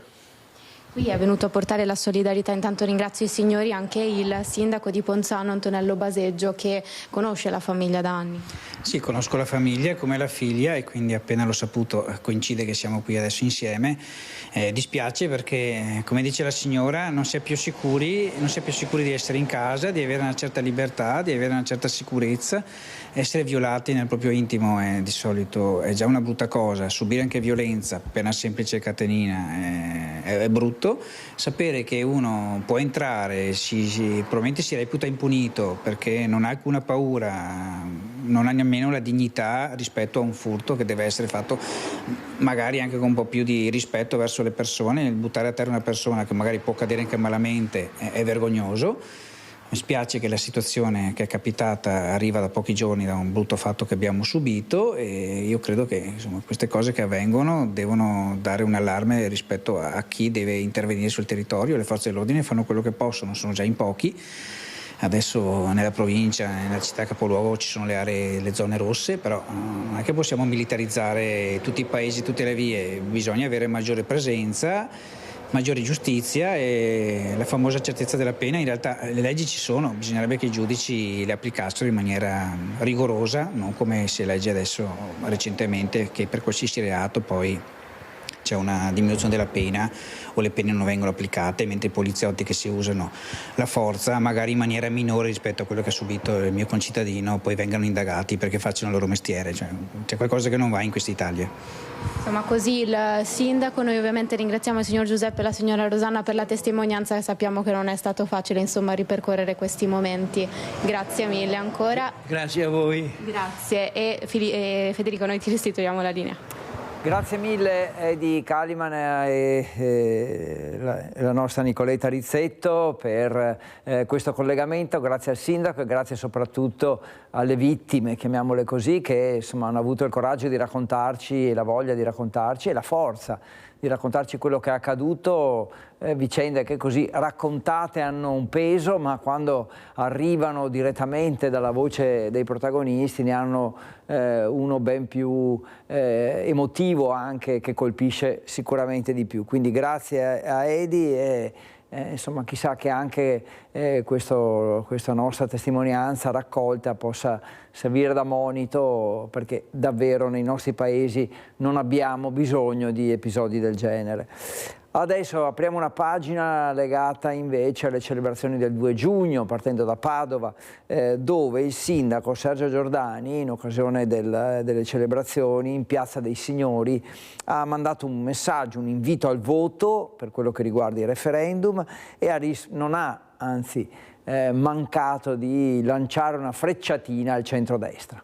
Qui è venuto a portare la solidarietà. Intanto ringrazio i signori, anche il sindaco di Ponzano, Antonello Baseggio, che conosce la famiglia da anni. Sì, conosco la famiglia come la figlia e quindi appena l'ho saputo coincide che siamo qui adesso insieme. Dispiace perché, come dice la signora, non si è più sicuri di essere in casa, di avere una certa libertà, di avere una certa sicurezza. Essere violati nel proprio intimo di solito è già una brutta cosa, subire anche violenza per una semplice catenina è brutto. Sapere che uno può entrare, probabilmente si reputa impunito perché non ha alcuna paura, non ha nemmeno la dignità rispetto a un furto che deve essere fatto magari anche con un po' più di rispetto verso le persone. Il buttare a terra una persona che magari può cadere anche malamente è vergognoso. Mi spiace che la situazione che è capitata arriva da pochi giorni da un brutto fatto che abbiamo subito e io credo che insomma, queste cose che avvengono devono dare un allarme rispetto a chi deve intervenire sul territorio. Le forze dell'ordine fanno quello che possono, sono già in pochi. Adesso nella provincia, nella città capoluogo ci sono le zone rosse, però non è che possiamo militarizzare tutti i paesi, tutte le vie, bisogna avere maggiore presenza, maggiore giustizia e la famosa certezza della pena. In realtà le leggi ci sono, bisognerebbe che i giudici le applicassero in maniera rigorosa, non come si legge adesso recentemente che per qualsiasi reato poi c'è una diminuzione della pena o le pene non vengono applicate, mentre i poliziotti che si usano la forza magari in maniera minore rispetto a quello che ha subito il mio concittadino poi vengano indagati perché facciano il loro mestiere. Cioè, c'è qualcosa che non va in questa Italia. Insomma, così il sindaco. Noi ovviamente ringraziamo il signor Giuseppe e la signora Rosanna per la testimonianza, che sappiamo che non è stato facile insomma ripercorrere questi momenti. Grazie mille ancora. Grazie a voi. Grazie e Federico, noi ti restituiamo la linea. Grazie mille Edi Caliman e la nostra Nicoletta Rizzetto per questo collegamento, grazie al sindaco e grazie soprattutto alle vittime, chiamiamole così, che insomma hanno avuto il coraggio di raccontarci e la voglia di raccontarci e la forza di raccontarci quello che è accaduto, vicende che così raccontate hanno un peso, ma quando arrivano direttamente dalla voce dei protagonisti ne hanno uno ben più emotivo anche, che colpisce sicuramente di più. Quindi grazie a Edi e insomma chissà che anche questa nostra testimonianza raccolta possa servire da monito, perché davvero nei nostri paesi non abbiamo bisogno di episodi del genere. Adesso apriamo una pagina legata invece alle celebrazioni del 2 giugno, partendo da Padova, dove il sindaco Sergio Giordani, in occasione delle celebrazioni in Piazza dei Signori, ha mandato un messaggio, un invito al voto per quello che riguarda il referendum e non ha, anzi, mancato di lanciare una frecciatina al centrodestra.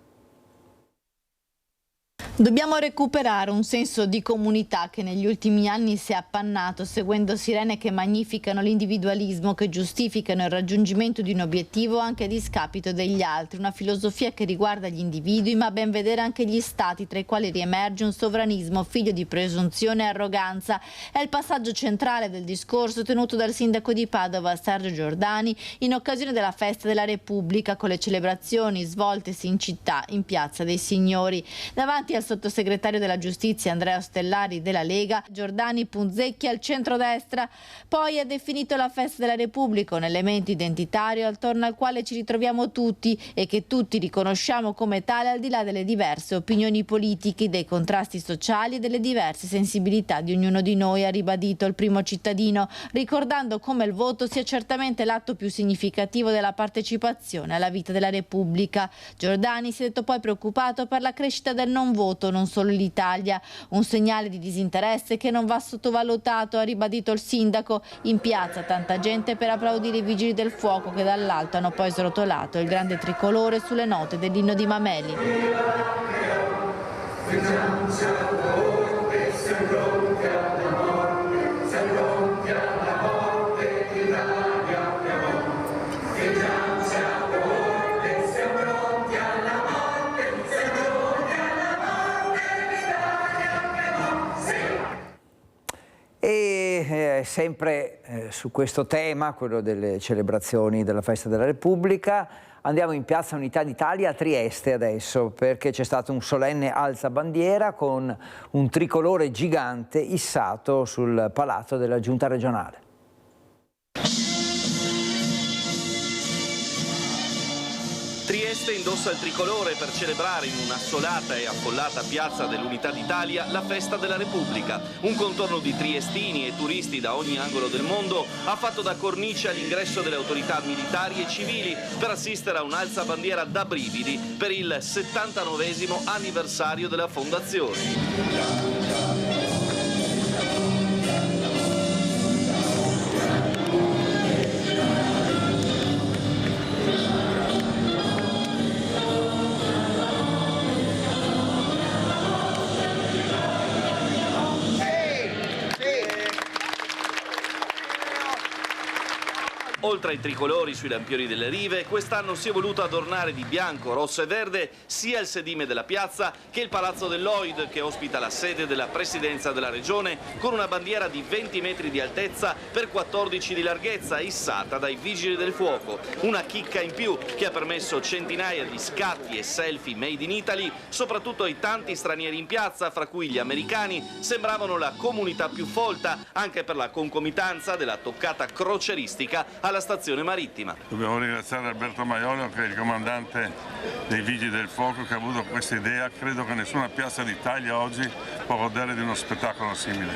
Dobbiamo recuperare un senso di comunità che negli ultimi anni si è appannato seguendo sirene che magnificano l'individualismo, che giustificano il raggiungimento di un obiettivo anche a discapito degli altri, una filosofia che riguarda gli individui ma a ben vedere anche gli stati, tra i quali riemerge un sovranismo figlio di presunzione e arroganza. È il passaggio centrale del discorso tenuto dal sindaco di Padova Sergio Giordani in occasione della festa della Repubblica, con le celebrazioni svoltesi in città in Piazza dei Signori. Davanti al sottosegretario della Giustizia Andrea Ostellari della Lega, Giordani punzecchia al centrodestra. Poi ha definito la festa della Repubblica un elemento identitario attorno al quale ci ritroviamo tutti e che tutti riconosciamo come tale al di là delle diverse opinioni politiche, dei contrasti sociali e delle diverse sensibilità di ognuno di noi, ha ribadito il primo cittadino, ricordando come il voto sia certamente l'atto più significativo della partecipazione alla vita della Repubblica. Giordani si è detto poi preoccupato per la crescita del non voto, non solo in Italia, un segnale di disinteresse che non va sottovalutato, ha ribadito il sindaco. In piazza tanta gente per applaudire i vigili del fuoco che dall'alto hanno poi srotolato il grande tricolore sulle note dell'inno di Mameli. E sempre su questo tema, quello delle celebrazioni della Festa della Repubblica, andiamo in Piazza Unità d'Italia a Trieste adesso, perché c'è stato un solenne alzabandiera con un tricolore gigante issato sul palazzo della Giunta regionale. Trieste indossa il tricolore per celebrare in un'assolata e affollata piazza dell'Unità d'Italia la Festa della Repubblica. Un contorno di triestini e turisti da ogni angolo del mondo ha fatto da cornice all'ingresso delle autorità militari e civili per assistere a un alzabandiera da brividi per il 79° anniversario della fondazione. Oltre ai tricolori sui lampioni delle rive, quest'anno si è voluto adornare di bianco, rosso e verde sia il sedime della piazza che il Palazzo dell'Oid, che ospita la sede della Presidenza della Regione, con una bandiera di 20 metri di altezza per 14 di larghezza, issata dai Vigili del Fuoco. Una chicca in più che ha permesso centinaia di scatti e selfie made in Italy, soprattutto ai tanti stranieri in piazza, fra cui gli americani sembravano la comunità più folta, anche per la concomitanza della toccata croceristica alla stazione marittima. Dobbiamo ringraziare Alberto Maiolo, che è il comandante dei Vigili del Fuoco, che ha avuto questa idea. Credo che nessuna piazza d'Italia oggi può godere di uno spettacolo simile.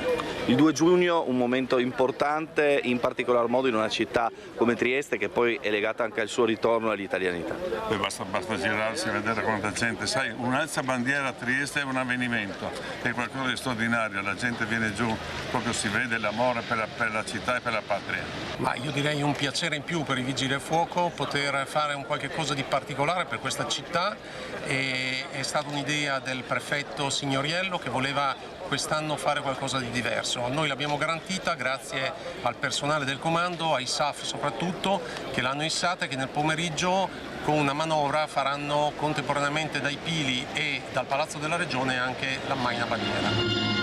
Il 2 giugno un momento importante, in particolar modo in una città come Trieste, che poi è legata anche al suo ritorno all'italianità. Poi basta girarsi e vedere quanta gente. Sai, un'alzabandiera a Trieste è un avvenimento, è qualcosa di straordinario. La gente viene giù, proprio si vede l'amore per la città e per la patria. Ma io direi un piacere in più per i Vigili del Fuoco poter fare un qualche cosa di particolare per questa città. È stata un'idea del prefetto Signoriello, che voleva quest'anno fare qualcosa di diverso. Noi l'abbiamo garantita grazie al personale del comando, ai SAF soprattutto, che l'hanno issata e che nel pomeriggio con una manovra faranno contemporaneamente dai pili e dal Palazzo della Regione anche la Maina Bandiera.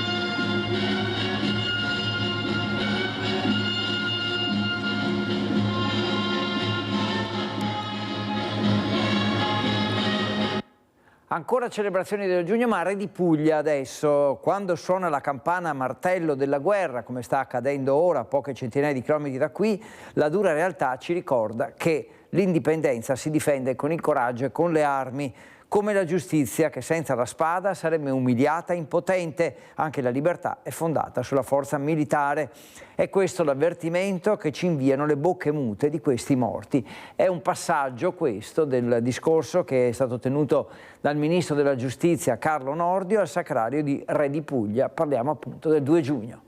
Ancora celebrazioni del giugno, ma Re di Puglia adesso, quando suona la campana a martello della guerra, come sta accadendo ora a poche centinaia di chilometri da qui, la dura realtà ci ricorda che l'indipendenza si difende con il coraggio e con le armi, come la giustizia che senza la spada sarebbe umiliata e impotente. Anche la libertà è fondata sulla forza militare. È questo l'avvertimento che ci inviano le bocche mute di questi morti. È un passaggio questo del discorso che è stato tenuto dal ministro della giustizia Carlo Nordio al sacrario di Re di Puglia. Parliamo appunto del 2 giugno.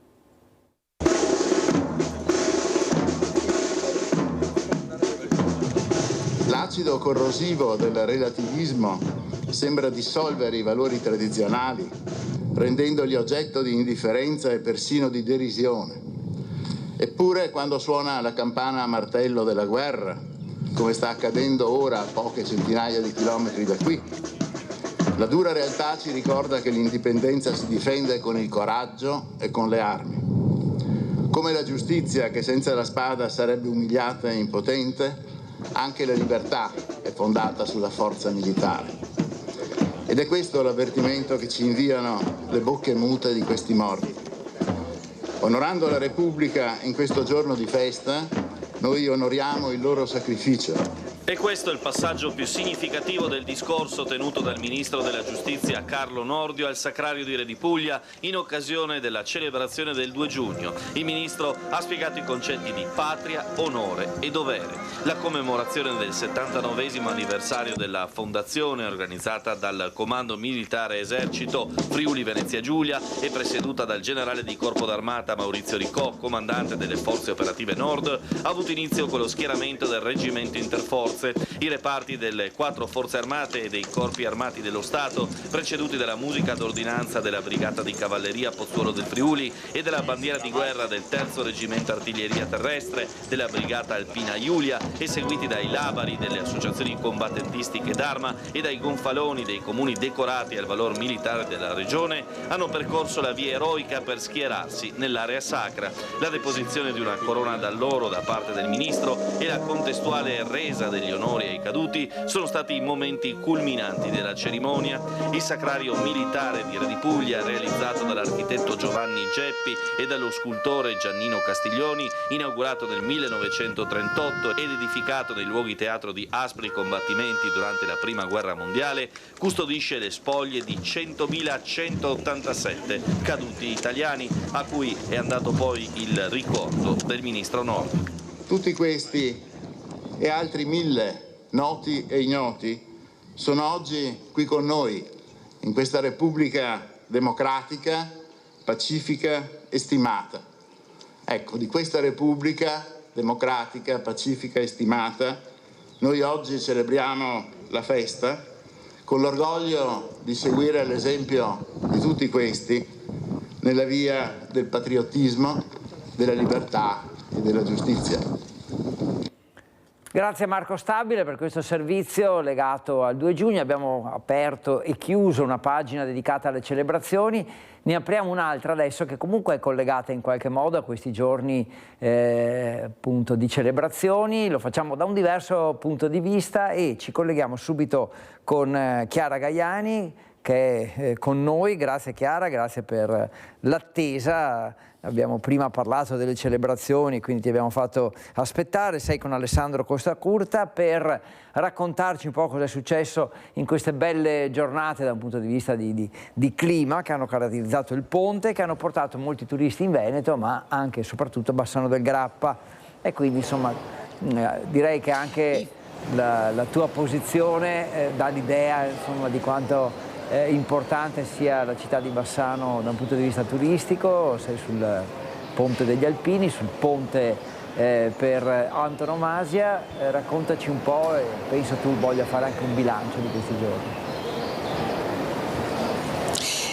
L'acido corrosivo del relativismo sembra dissolvere i valori tradizionali, rendendoli oggetto di indifferenza e persino di derisione. Eppure, quando suona la campana a martello della guerra, come sta accadendo ora a poche centinaia di chilometri da qui, la dura realtà ci ricorda che l'indipendenza si difende con il coraggio e con le armi. Come la giustizia che senza la spada sarebbe umiliata e impotente, anche la libertà è fondata sulla forza militare. Ed è questo l'avvertimento che ci inviano le bocche mute di questi morti. Onorando la Repubblica in questo giorno di festa, noi onoriamo il loro sacrificio. E questo è il passaggio più significativo del discorso tenuto dal ministro della giustizia Carlo Nordio al sacrario di Re di Puglia in occasione della celebrazione del 2 giugno. Il ministro ha spiegato i concetti di patria, onore e dovere. La commemorazione del 79° anniversario della fondazione, organizzata dal Comando Militare Esercito Friuli Venezia Giulia e presieduta dal generale di Corpo d'Armata Maurizio Ricò, comandante delle Forze Operative Nord, ha avuto inizio con lo schieramento del Reggimento Interforze forze. I reparti delle 4 forze armate e dei corpi armati dello Stato, preceduti dalla musica d'ordinanza della brigata di cavalleria Pozzuolo del Friuli e della bandiera di guerra del 3° reggimento artiglieria terrestre della brigata alpina Iulia, e seguiti dai labari delle associazioni combattentistiche d'arma e dai gonfaloni dei comuni decorati al valor militare della regione, hanno percorso la via eroica per schierarsi nell'area sacra. La deposizione di una corona d'alloro da parte del ministro e la contestuale resa degli onori ai caduti sono stati i momenti culminanti della cerimonia. Il sacrario militare di Re di Puglia, realizzato dall'architetto Giovanni Geppi e dallo scultore Giannino Castiglioni, inaugurato nel 1938 ed edificato nei luoghi teatro di aspri combattimenti durante la Prima Guerra Mondiale, custodisce le spoglie di 100.187 caduti italiani, a cui è andato poi il ricordo del ministro Nordio. Tutti questi e altri 1000 noti e ignoti sono oggi qui con noi, in questa Repubblica democratica, pacifica e stimata. Ecco, di questa Repubblica democratica, pacifica e stimata, noi oggi celebriamo la festa con l'orgoglio di seguire l'esempio di tutti questi nella via del patriottismo, della libertà e della giustizia. Grazie a Marco Stabile per questo servizio legato al 2 giugno. Abbiamo aperto e chiuso una pagina dedicata alle celebrazioni. Ne apriamo un'altra adesso che comunque è collegata in qualche modo a questi giorni appunto di celebrazioni. Lo facciamo da un diverso punto di vista e ci colleghiamo subito con Chiara Gaiani, che è con noi. Grazie Chiara, grazie per l'attesa. Abbiamo prima parlato delle celebrazioni, quindi ti abbiamo fatto aspettare. Sei con Alessandro Costacurta per raccontarci un po' cosa è successo in queste belle giornate da un punto di vista di clima che hanno caratterizzato il ponte, che hanno portato molti turisti in Veneto, ma anche e soprattutto a Bassano del Grappa. E quindi insomma direi che anche la tua posizione dà l'idea insomma di quanto importante sia la città di Bassano da un punto di vista turistico. Sei sul Ponte degli Alpini, sul ponte per antonomasia. Raccontaci un po', e penso tu voglia fare anche un bilancio di questi giorni.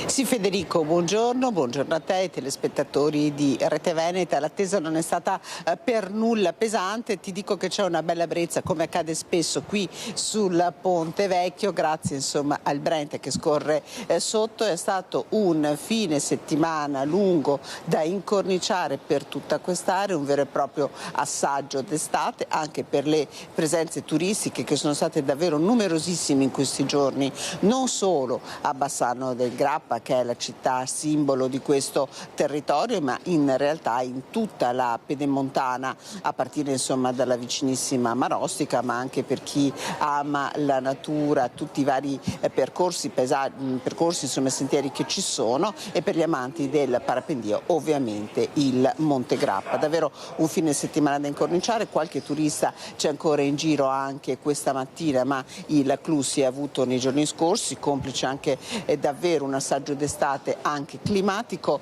Sì Federico, buongiorno a te, ai telespettatori di Rete Veneta. L'attesa non è stata per nulla pesante, ti dico che c'è una bella brezza come accade spesso qui sul Ponte Vecchio, grazie insomma al Brenta che scorre sotto. È stato un fine settimana lungo da incorniciare per tutta quest'area, un vero e proprio assaggio d'estate anche per le presenze turistiche che sono state davvero numerosissime in questi giorni, non solo a Bassano del Grappa che è la città simbolo di questo territorio, ma in realtà in tutta la pedemontana, a partire insomma dalla vicinissima Marostica, ma anche per chi ama la natura, tutti i vari percorsi insomma sentieri che ci sono, e per gli amanti del parapendio ovviamente il Monte Grappa. Davvero un fine settimana da incorniciare, qualche turista c'è ancora in giro anche questa mattina, ma il clou si è avuto nei giorni scorsi, complice anche davvero un assaggio d'estate anche climatico.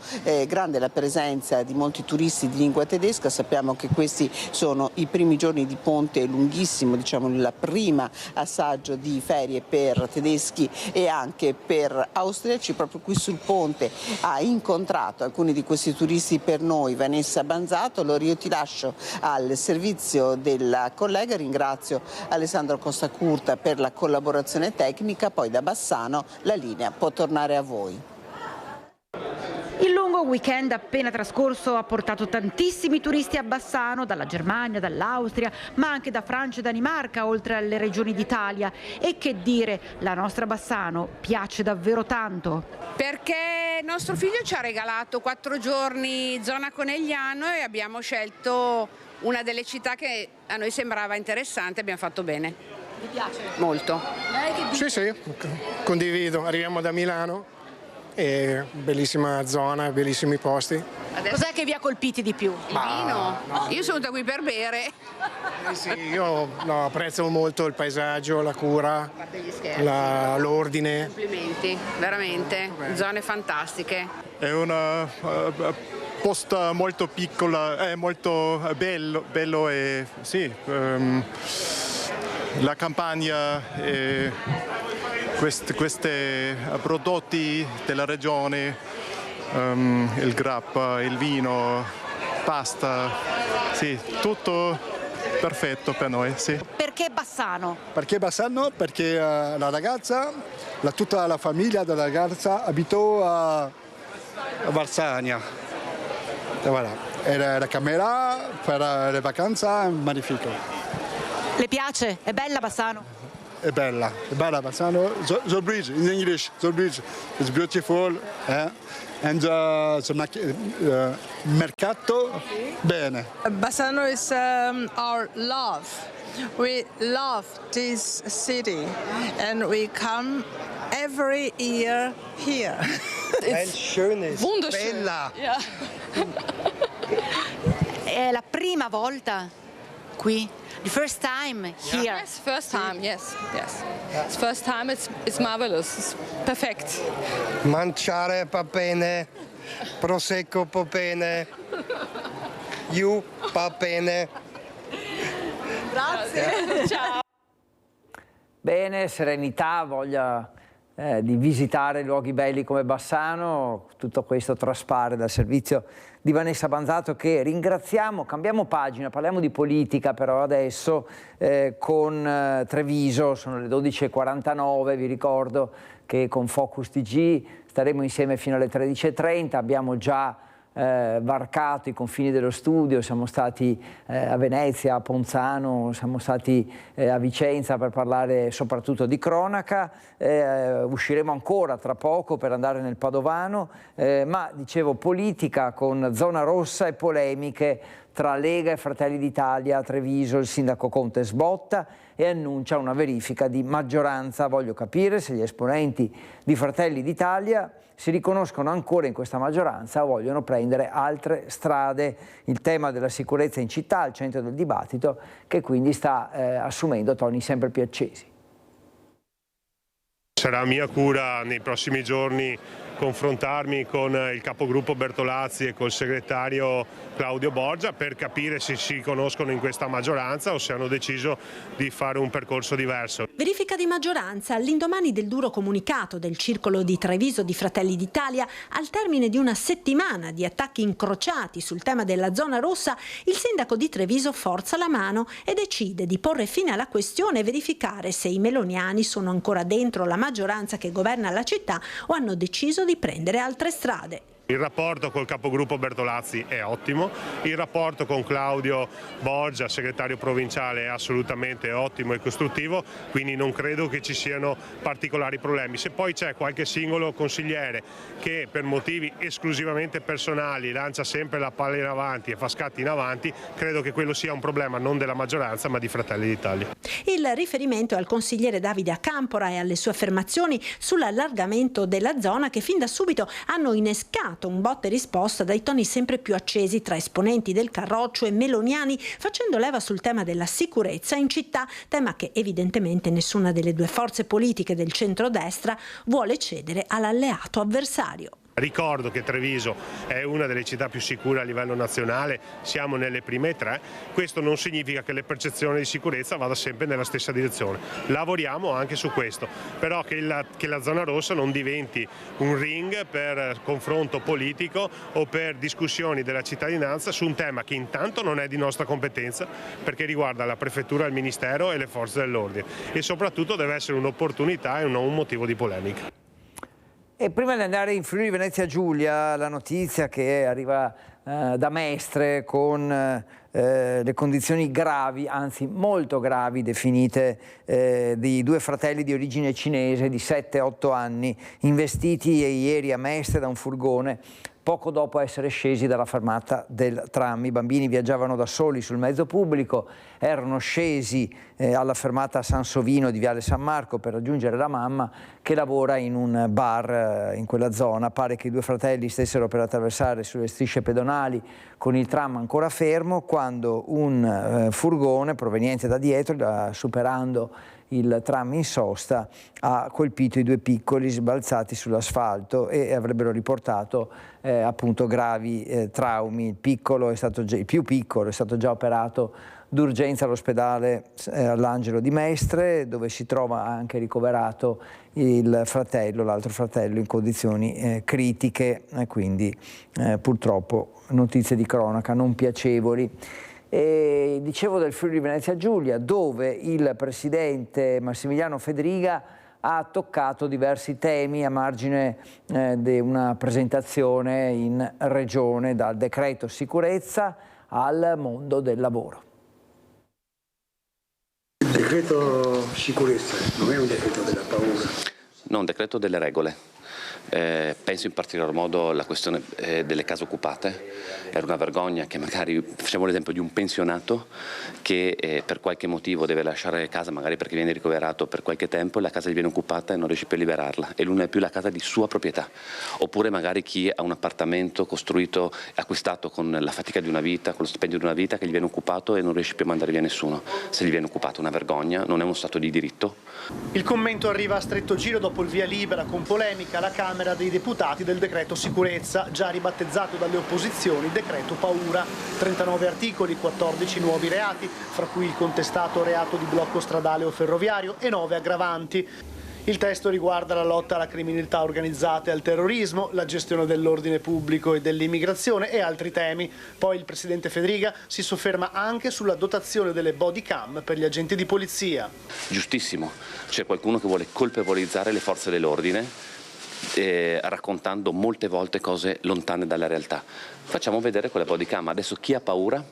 Grande la presenza di molti turisti di lingua tedesca, sappiamo che questi sono i primi giorni di ponte lunghissimo, diciamo il prima assaggio di ferie per tedeschi e anche per austriaci. Proprio qui sul ponte ha incontrato alcuni di questi turisti per noi Vanessa Banzato. Allora io ti lascio al servizio della collega, ringrazio Alessandro Costacurta per la collaborazione tecnica, poi da Bassano la linea può tornare a voi. Il lungo weekend appena trascorso ha portato tantissimi turisti a Bassano, dalla Germania, dall'Austria, ma anche da Francia e Danimarca, oltre alle regioni d'Italia. E che dire, la nostra Bassano piace davvero tanto. Perché nostro figlio ci ha regalato 4 giorni zona Conegliano e abbiamo scelto una delle città che a noi sembrava interessante, abbiamo fatto bene. Ti piace? Molto. Sì, condivido, arriviamo da Milano. Bellissima zona, bellissimi posti. Cos'è che vi ha colpiti di più? Il vino? No. Io sono venuta qui per bere. Sì, io apprezzo molto il paesaggio, la cura, l'ordine. Complimenti, veramente, zone fantastiche. È una posta molto piccola, è molto bello e sì. la campagna, questi prodotti della regione, il grappa, il vino, pasta, sì, tutto perfetto per noi. Sì. Perché Bassano? Perché Bassano? Perché la ragazza, tutta la famiglia della ragazza abitò a Varsania. Voilà. Era camera per le vacanze, magnifico. Le piace? È bella Bassano? È bella Bassano. Zolbridge, in English, Zolbridge. It's beautiful. And mercato, bene. Bassano is our love. We love this city and we come every year here. It's wunderschön. Bella. Yeah. È la prima volta qui? The first time here? Yes, first time, yes. It's first time, it's marvelous, it's perfect. Mangiare va bene, prosecco va bene, you va bene. Grazie. Ciao. Bene, serenità, voglia di visitare luoghi belli come Bassano, tutto questo traspare dal servizio di Vanessa Banzato, che ringraziamo. Cambiamo pagina, parliamo di politica però adesso con Treviso. Sono le 12:49, vi ricordo che con Focus TG staremo insieme fino alle 13:30, abbiamo già varcato i confini dello studio, siamo stati a Venezia, a Ponzano, siamo stati a Vicenza per parlare soprattutto di cronaca, usciremo ancora tra poco per andare nel Padovano, ma dicevo politica con zona rossa e polemiche tra Lega e Fratelli d'Italia a Treviso. Il sindaco Conte sbotta e annuncia una verifica di maggioranza. Voglio capire se gli esponenti di Fratelli d'Italia si riconoscono ancora in questa maggioranza o vogliono prendere altre strade. Il tema della sicurezza in città al centro del dibattito, che quindi sta assumendo toni sempre più accesi. Sarà mia cura nei prossimi giorni confrontarmi con il capogruppo Bertolazzi e col segretario Claudio Borgia per capire se si conoscono in questa maggioranza o se hanno deciso di fare un percorso diverso. Verifica di maggioranza all'indomani del duro comunicato del circolo di Treviso di Fratelli d'Italia. Al termine di una settimana di attacchi incrociati sul tema della zona rossa, il sindaco di Treviso forza la mano e decide di porre fine alla questione e verificare se i meloniani sono ancora dentro la maggioranza che governa la città o hanno deciso di prendere altre strade. Il rapporto col capogruppo Bertolazzi è ottimo, il rapporto con Claudio Borgia, segretario provinciale, è assolutamente ottimo e costruttivo, quindi non credo che ci siano particolari problemi. Se poi c'è qualche singolo consigliere che per motivi esclusivamente personali lancia sempre la palla in avanti e fa scatti in avanti, credo che quello sia un problema non della maggioranza ma di Fratelli d'Italia. Il riferimento è al consigliere Davide Acampora e alle sue affermazioni sull'allargamento della zona, che fin da subito hanno innescato un botta e risposta dai toni sempre più accesi tra esponenti del Carroccio e meloniani, facendo leva sul tema della sicurezza in città, tema che evidentemente nessuna delle due forze politiche del centrodestra vuole cedere all'alleato avversario. Ricordo che Treviso è una delle città più sicure a livello nazionale, siamo nelle prime 3, questo non significa che la percezione di sicurezza vada sempre nella stessa direzione. Lavoriamo anche su questo, però che la zona rossa non diventi un ring per confronto politico o per discussioni della cittadinanza su un tema che intanto non è di nostra competenza, perché riguarda la prefettura, il ministero e le forze dell'ordine, e soprattutto deve essere un'opportunità e non un motivo di polemica. E prima di andare in Friuli Venezia Giulia, la notizia che arriva da Mestre con le condizioni gravi, anzi molto gravi, definite di due fratelli di origine cinese di 7-8 anni, investiti ieri a Mestre da un furgone poco dopo essere scesi dalla fermata del tram. I bambini viaggiavano da soli sul mezzo pubblico, erano scesi alla fermata Sansovino di Viale San Marco per raggiungere la mamma che lavora in un bar in quella zona. Pare che i due fratelli stessero per attraversare sulle strisce pedonali con il tram ancora fermo quando un furgone proveniente da dietro, superando il tram in sosta ha colpito i due piccoli sbalzati sull'asfalto e avrebbero riportato appunto gravi traumi. Il più piccolo è stato già operato d'urgenza all'ospedale all'Angelo di Mestre, dove si trova anche ricoverato l'altro fratello in condizioni critiche, quindi purtroppo notizie di cronaca non piacevoli. E dicevo del Friuli Venezia Giulia, dove il presidente Massimiliano Fedriga ha toccato diversi temi a margine di una presentazione in regione, dal decreto sicurezza al mondo del lavoro. Il decreto sicurezza non è un decreto della paura. No, un decreto delle regole. Penso in particolar modo alla questione delle case occupate. Era una vergogna che magari, facciamo l'esempio di un pensionato che per qualche motivo deve lasciare casa, magari perché viene ricoverato per qualche tempo, la casa gli viene occupata e non riesce più a liberarla e non è più la casa di sua proprietà. Oppure magari chi ha un appartamento costruito, acquistato con la fatica di una vita, con lo stipendio di una vita, che gli viene occupato e non riesce più a mandare via nessuno. Se gli viene occupato, una vergogna, non è uno stato di diritto. Il commento arriva a stretto giro dopo il via libera con polemica alla Camera dei Deputati del decreto sicurezza, già ribattezzato dalle opposizioni decreto paura. 39 articoli, 14 nuovi reati, fra cui il contestato reato di blocco stradale o ferroviario e 9 aggravanti. Il testo riguarda la lotta alla criminalità organizzata e al terrorismo, la gestione dell'ordine pubblico e dell'immigrazione e altri temi. Poi il presidente Fedriga si sofferma anche sulla dotazione delle body cam per gli agenti di polizia. Giustissimo, c'è qualcuno che vuole colpevolizzare le forze dell'ordine raccontando molte volte cose lontane dalla realtà. Facciamo vedere quelle body cam. Adesso chi ha paura?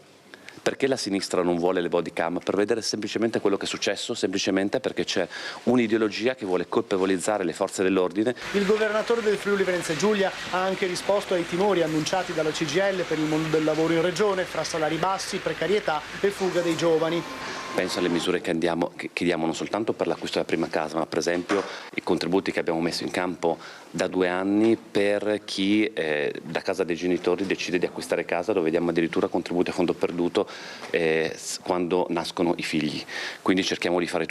Perché la sinistra non vuole le body cam? Per vedere semplicemente quello che è successo, semplicemente perché c'è un'ideologia che vuole colpevolizzare le forze dell'ordine. Il governatore del Friuli Venezia Giulia ha anche risposto ai timori annunciati dalla CGIL per il mondo del lavoro in regione, fra salari bassi, precarietà e fuga dei giovani. Penso alle misure che diamo non soltanto per l'acquisto della prima casa, ma per esempio i contributi che abbiamo messo in campo da 2 anni per chi da casa dei genitori decide di acquistare casa, dove diamo addirittura contributi a fondo perduto quando nascono i figli. Quindi cerchiamo di fare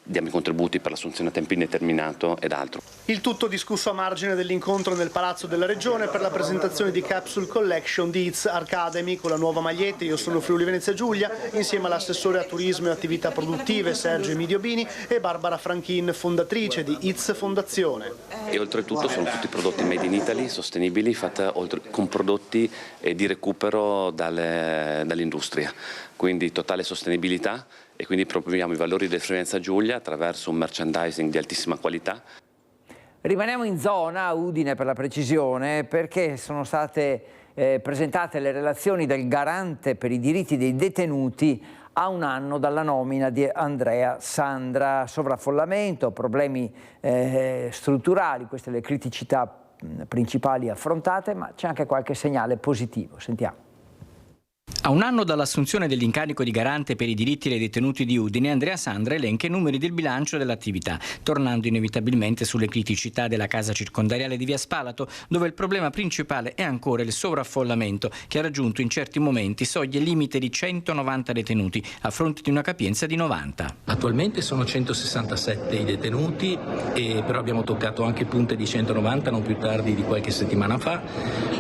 diamo i contributi per l'assunzione a tempo indeterminato ed altro. Il tutto discusso a margine dell'incontro nel Palazzo della Regione per la presentazione di Capsule Collection di It's Academy con la nuova maglietta Io sono Friuli Venezia Giulia, insieme all'assessore a turismo e attività produttive Sergio Emidiobini e Barbara Franchin, fondatrice di It's Fondazione. E oltretutto sono tutti prodotti made in Italy, sostenibili, fatti con prodotti di recupero dall'industria, quindi totale sostenibilità, e quindi promuoviamo i valori del Friuli Venezia Giulia attraverso un merchandising di altissima qualità. Rimaniamo in zona, Udine per la precisione, perché sono state presentate le relazioni del garante per i diritti dei detenuti a 1 anno dalla nomina di Andrea Sandra. Sovraffollamento, problemi strutturali, queste le criticità principali affrontate, ma c'è anche qualche segnale positivo. Sentiamo. A 1 anno dall'assunzione dell'incarico di garante per i diritti dei detenuti di Udine, Andrea Sandra elenca i numeri del bilancio dell'attività, tornando inevitabilmente sulle criticità della casa circondariale di Via Spalato, dove il problema principale è ancora il sovraffollamento, che ha raggiunto in certi momenti soglie limite di 190 detenuti, a fronte di una capienza di 90. Attualmente sono 167 i detenuti, però abbiamo toccato anche punte di 190 non più tardi di qualche settimana fa.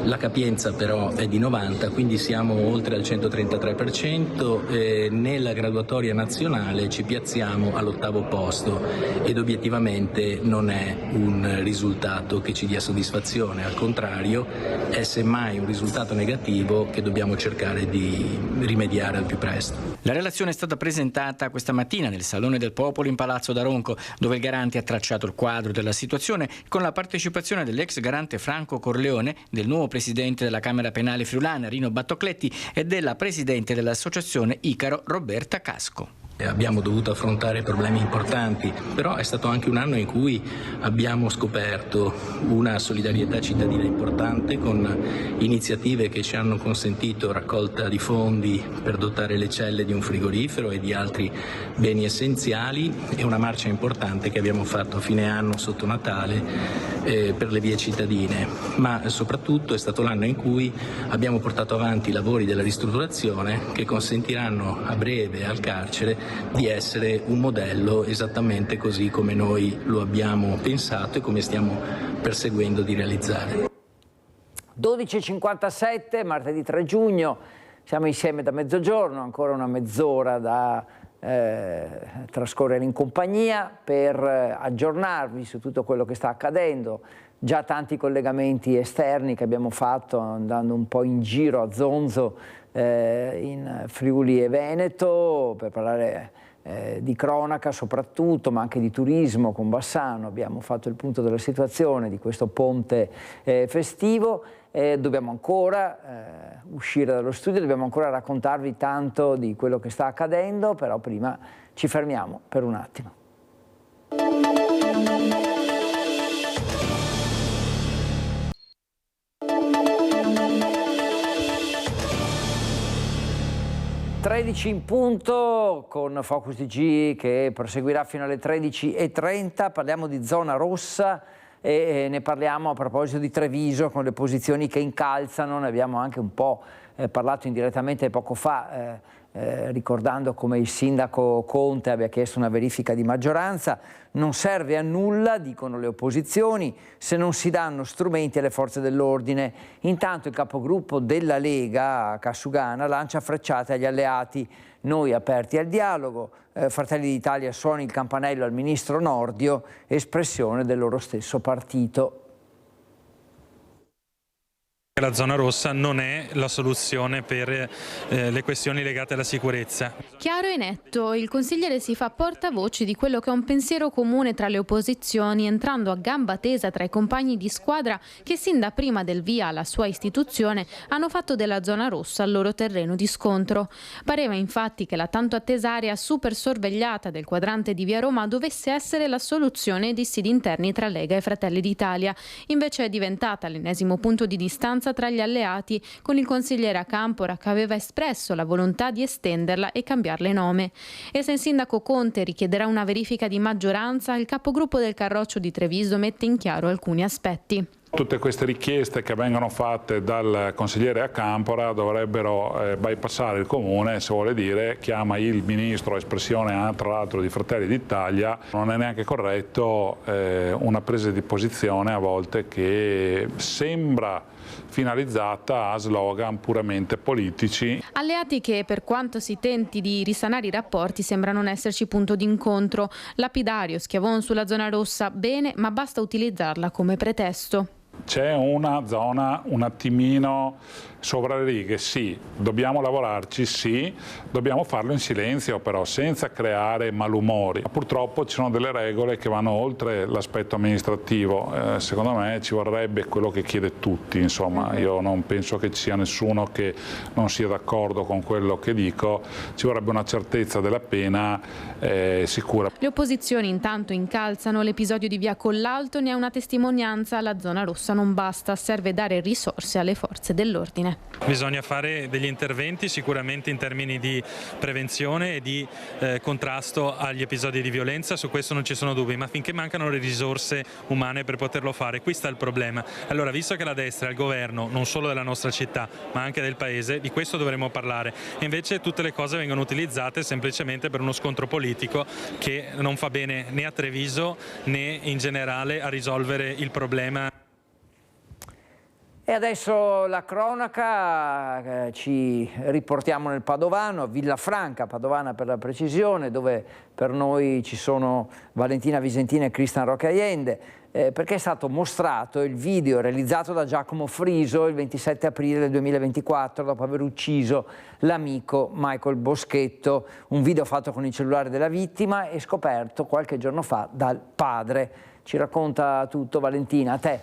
La capienza però è di 90, quindi siamo oltre al 133%, nella graduatoria nazionale ci piazziamo all'8° posto ed obiettivamente non è un risultato che ci dia soddisfazione, al contrario è semmai un risultato negativo che dobbiamo cercare di rimediare al più presto. La relazione è stata presentata questa mattina nel Salone del Popolo in Palazzo d'Aronco, dove il garante ha tracciato il quadro della situazione con la partecipazione dell'ex garante Franco Corleone, del nuovo presidente della Camera Penale friulana Rino Battocletti e della presidente dell'associazione Icaro Roberta Casco. Abbiamo dovuto affrontare problemi importanti, però è stato anche un anno in cui abbiamo scoperto una solidarietà cittadina importante con iniziative che ci hanno consentito raccolta di fondi per dotare le celle di un frigorifero e di altri beni essenziali, e una marcia importante che abbiamo fatto a fine anno sotto Natale per le vie cittadine, ma soprattutto è stato l'anno in cui abbiamo portato avanti i lavori della ristrutturazione che consentiranno a breve al carcere di essere un modello esattamente così come noi lo abbiamo pensato e come stiamo perseguendo di realizzare. 12:57, martedì 3 giugno, siamo insieme da mezzogiorno, ancora una mezz'ora da trascorrere in compagnia per aggiornarvi su tutto quello che sta accadendo. Già tanti collegamenti esterni che abbiamo fatto andando un po' in giro a zonzo in Friuli e Veneto per parlare di cronaca soprattutto, ma anche di turismo con Bassano. Abbiamo fatto il punto della situazione di questo ponte festivo. Dobbiamo ancora uscire dallo studio, dobbiamo ancora raccontarvi tanto di quello che sta accadendo, però prima ci fermiamo per un attimo. (13 in punto) con Focus TG che proseguirà fino alle 13:30. Parliamo di zona rossa e ne parliamo a proposito di Treviso con le posizioni che incalzano. Ne abbiamo anche un po' parlato indirettamente poco fa, ricordando come il sindaco Conte abbia chiesto una verifica di maggioranza. Non serve a nulla, dicono le opposizioni, se non si danno strumenti alle forze dell'ordine. Intanto il capogruppo della Lega, Cassugana, lancia frecciate agli alleati. Noi aperti al dialogo, Fratelli d'Italia suona il campanello al ministro Nordio, espressione del loro stesso partito. La zona rossa non è la soluzione per le questioni legate alla sicurezza. Chiaro e netto, il consigliere si fa portavoce di quello che è un pensiero comune tra le opposizioni, entrando a gamba tesa tra i compagni di squadra che sin da prima del via alla sua istituzione hanno fatto della zona rossa il loro terreno di scontro. Pareva infatti che la tanto attesa area super sorvegliata del quadrante di via Roma dovesse essere la soluzione ai dissidi interni tra Lega e Fratelli d'Italia. Invece è diventata l'ennesimo punto di distanza tra gli alleati, con il consigliere Acampora che aveva espresso la volontà di estenderla e cambiarle nome. E se il sindaco Conte richiederà una verifica di maggioranza, il capogruppo del Carroccio di Treviso mette in chiaro alcuni aspetti. Tutte queste richieste che vengono fatte dal consigliere Acampora dovrebbero bypassare il comune, se vuole dire chiama il ministro, espressione tra l'altro di Fratelli d'Italia. Non è neanche corretto una presa di posizione a volte che sembra finalizzata a slogan puramente politici. Alleati che, per quanto si tenti di risanare i rapporti, sembra non esserci punto d'incontro. Lapidario, Schiavon sulla zona rossa, bene, ma basta utilizzarla come pretesto. C'è una zona un attimino sopra le righe, sì, dobbiamo lavorarci, sì, dobbiamo farlo in silenzio però, senza creare malumori. Purtroppo ci sono delle regole che vanno oltre l'aspetto amministrativo, secondo me ci vorrebbe quello che chiede tutti, insomma, io non penso che ci sia nessuno che non sia d'accordo con quello che dico, ci vorrebbe una certezza della pena sicura. Le opposizioni intanto incalzano, l'episodio di via Collalto ne è una testimonianza, la zona rossa non basta, serve dare risorse alle forze dell'ordine. Bisogna fare degli interventi sicuramente in termini di prevenzione e di contrasto agli episodi di violenza, su questo non ci sono dubbi, ma finché mancano le risorse umane per poterlo fare, qui sta il problema. Allora, visto che la destra è al governo non solo della nostra città ma anche del paese, di questo dovremmo parlare, e invece tutte le cose vengono utilizzate semplicemente per uno scontro politico che non fa bene né a Treviso né in generale a risolvere il problema. E adesso la cronaca, ci riportiamo nel Padovano, a Villafranca Padovana per la precisione, dove per noi ci sono Valentina Visentina e Cristian Roque Allende, perché è stato mostrato il video realizzato da Giacomo Friso il 27 aprile del 2024 dopo aver ucciso l'amico Michael Boschetto, un video fatto con il cellulare della vittima e scoperto qualche giorno fa dal padre. Ci racconta tutto Valentina, a te.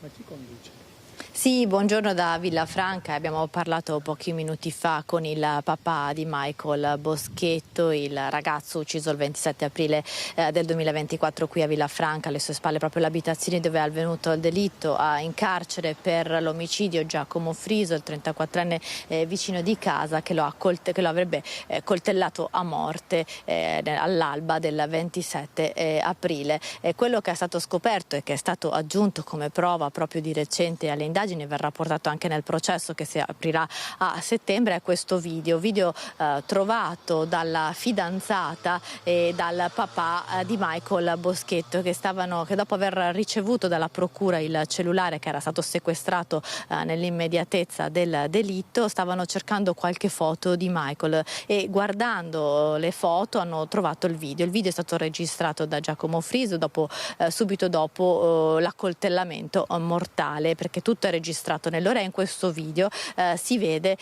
Ma chi conduce? Sì, buongiorno da Villafranca. Abbiamo parlato pochi minuti fa con il papà di Michael Boschetto, il ragazzo ucciso il 27 aprile del 2024 qui a Villafranca, alle sue spalle proprio l'abitazione dove è avvenuto il delitto. In carcere per l'omicidio Giacomo Friso, il 34enne vicino di casa che lo avrebbe coltellato a morte all'alba del 27 aprile. Quello che è stato scoperto e che è stato aggiunto come prova proprio di recente alle indagini, verrà portato anche nel processo che si aprirà a settembre, è questo video trovato dalla fidanzata e dal papà di Michael Boschetto che dopo aver ricevuto dalla procura il cellulare che era stato sequestrato nell'immediatezza del delitto, stavano cercando qualche foto di Michael e guardando le foto hanno trovato il video. Il video è stato registrato da Giacomo Friso subito dopo l'accoltellamento mortale, perché tutto è registrato nell'ora. In questo video si vede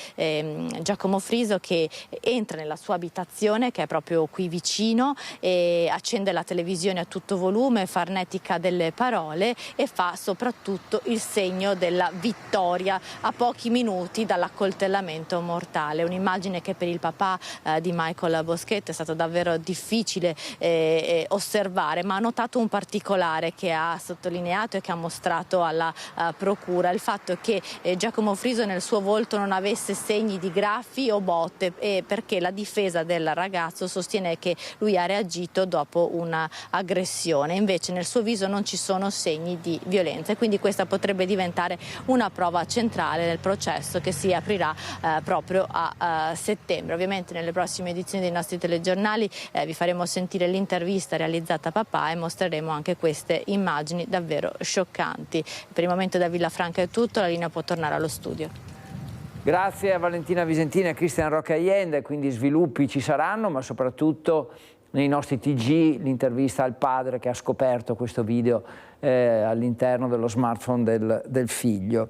Giacomo Friso che entra nella sua abitazione, che è proprio qui vicino, e accende la televisione a tutto volume, farnetica delle parole e fa soprattutto il segno della vittoria a pochi minuti dall'accoltellamento mortale. Un'immagine che per il papà di Michael Boschetto è stato davvero difficile osservare, ma ha notato un particolare che ha sottolineato e che ha mostrato alla procura: il fatto che Giacomo Friso nel suo volto non avesse segni di graffi o botte, perché la difesa del ragazzo sostiene che lui ha reagito dopo un'aggressione, invece nel suo viso non ci sono segni di violenza e quindi questa potrebbe diventare una prova centrale del processo che si aprirà proprio a settembre. Ovviamente nelle prossime edizioni dei nostri telegiornali vi faremo sentire l'intervista realizzata a papà e mostreremo anche queste immagini davvero scioccanti. Per il momento da Villafranca è tutto, la linea può tornare allo studio. Grazie a Valentina Visentini e a Cristian Roque Allende, quindi sviluppi ci saranno, ma soprattutto nei nostri TG l'intervista al padre che ha scoperto questo video all'interno dello smartphone del figlio.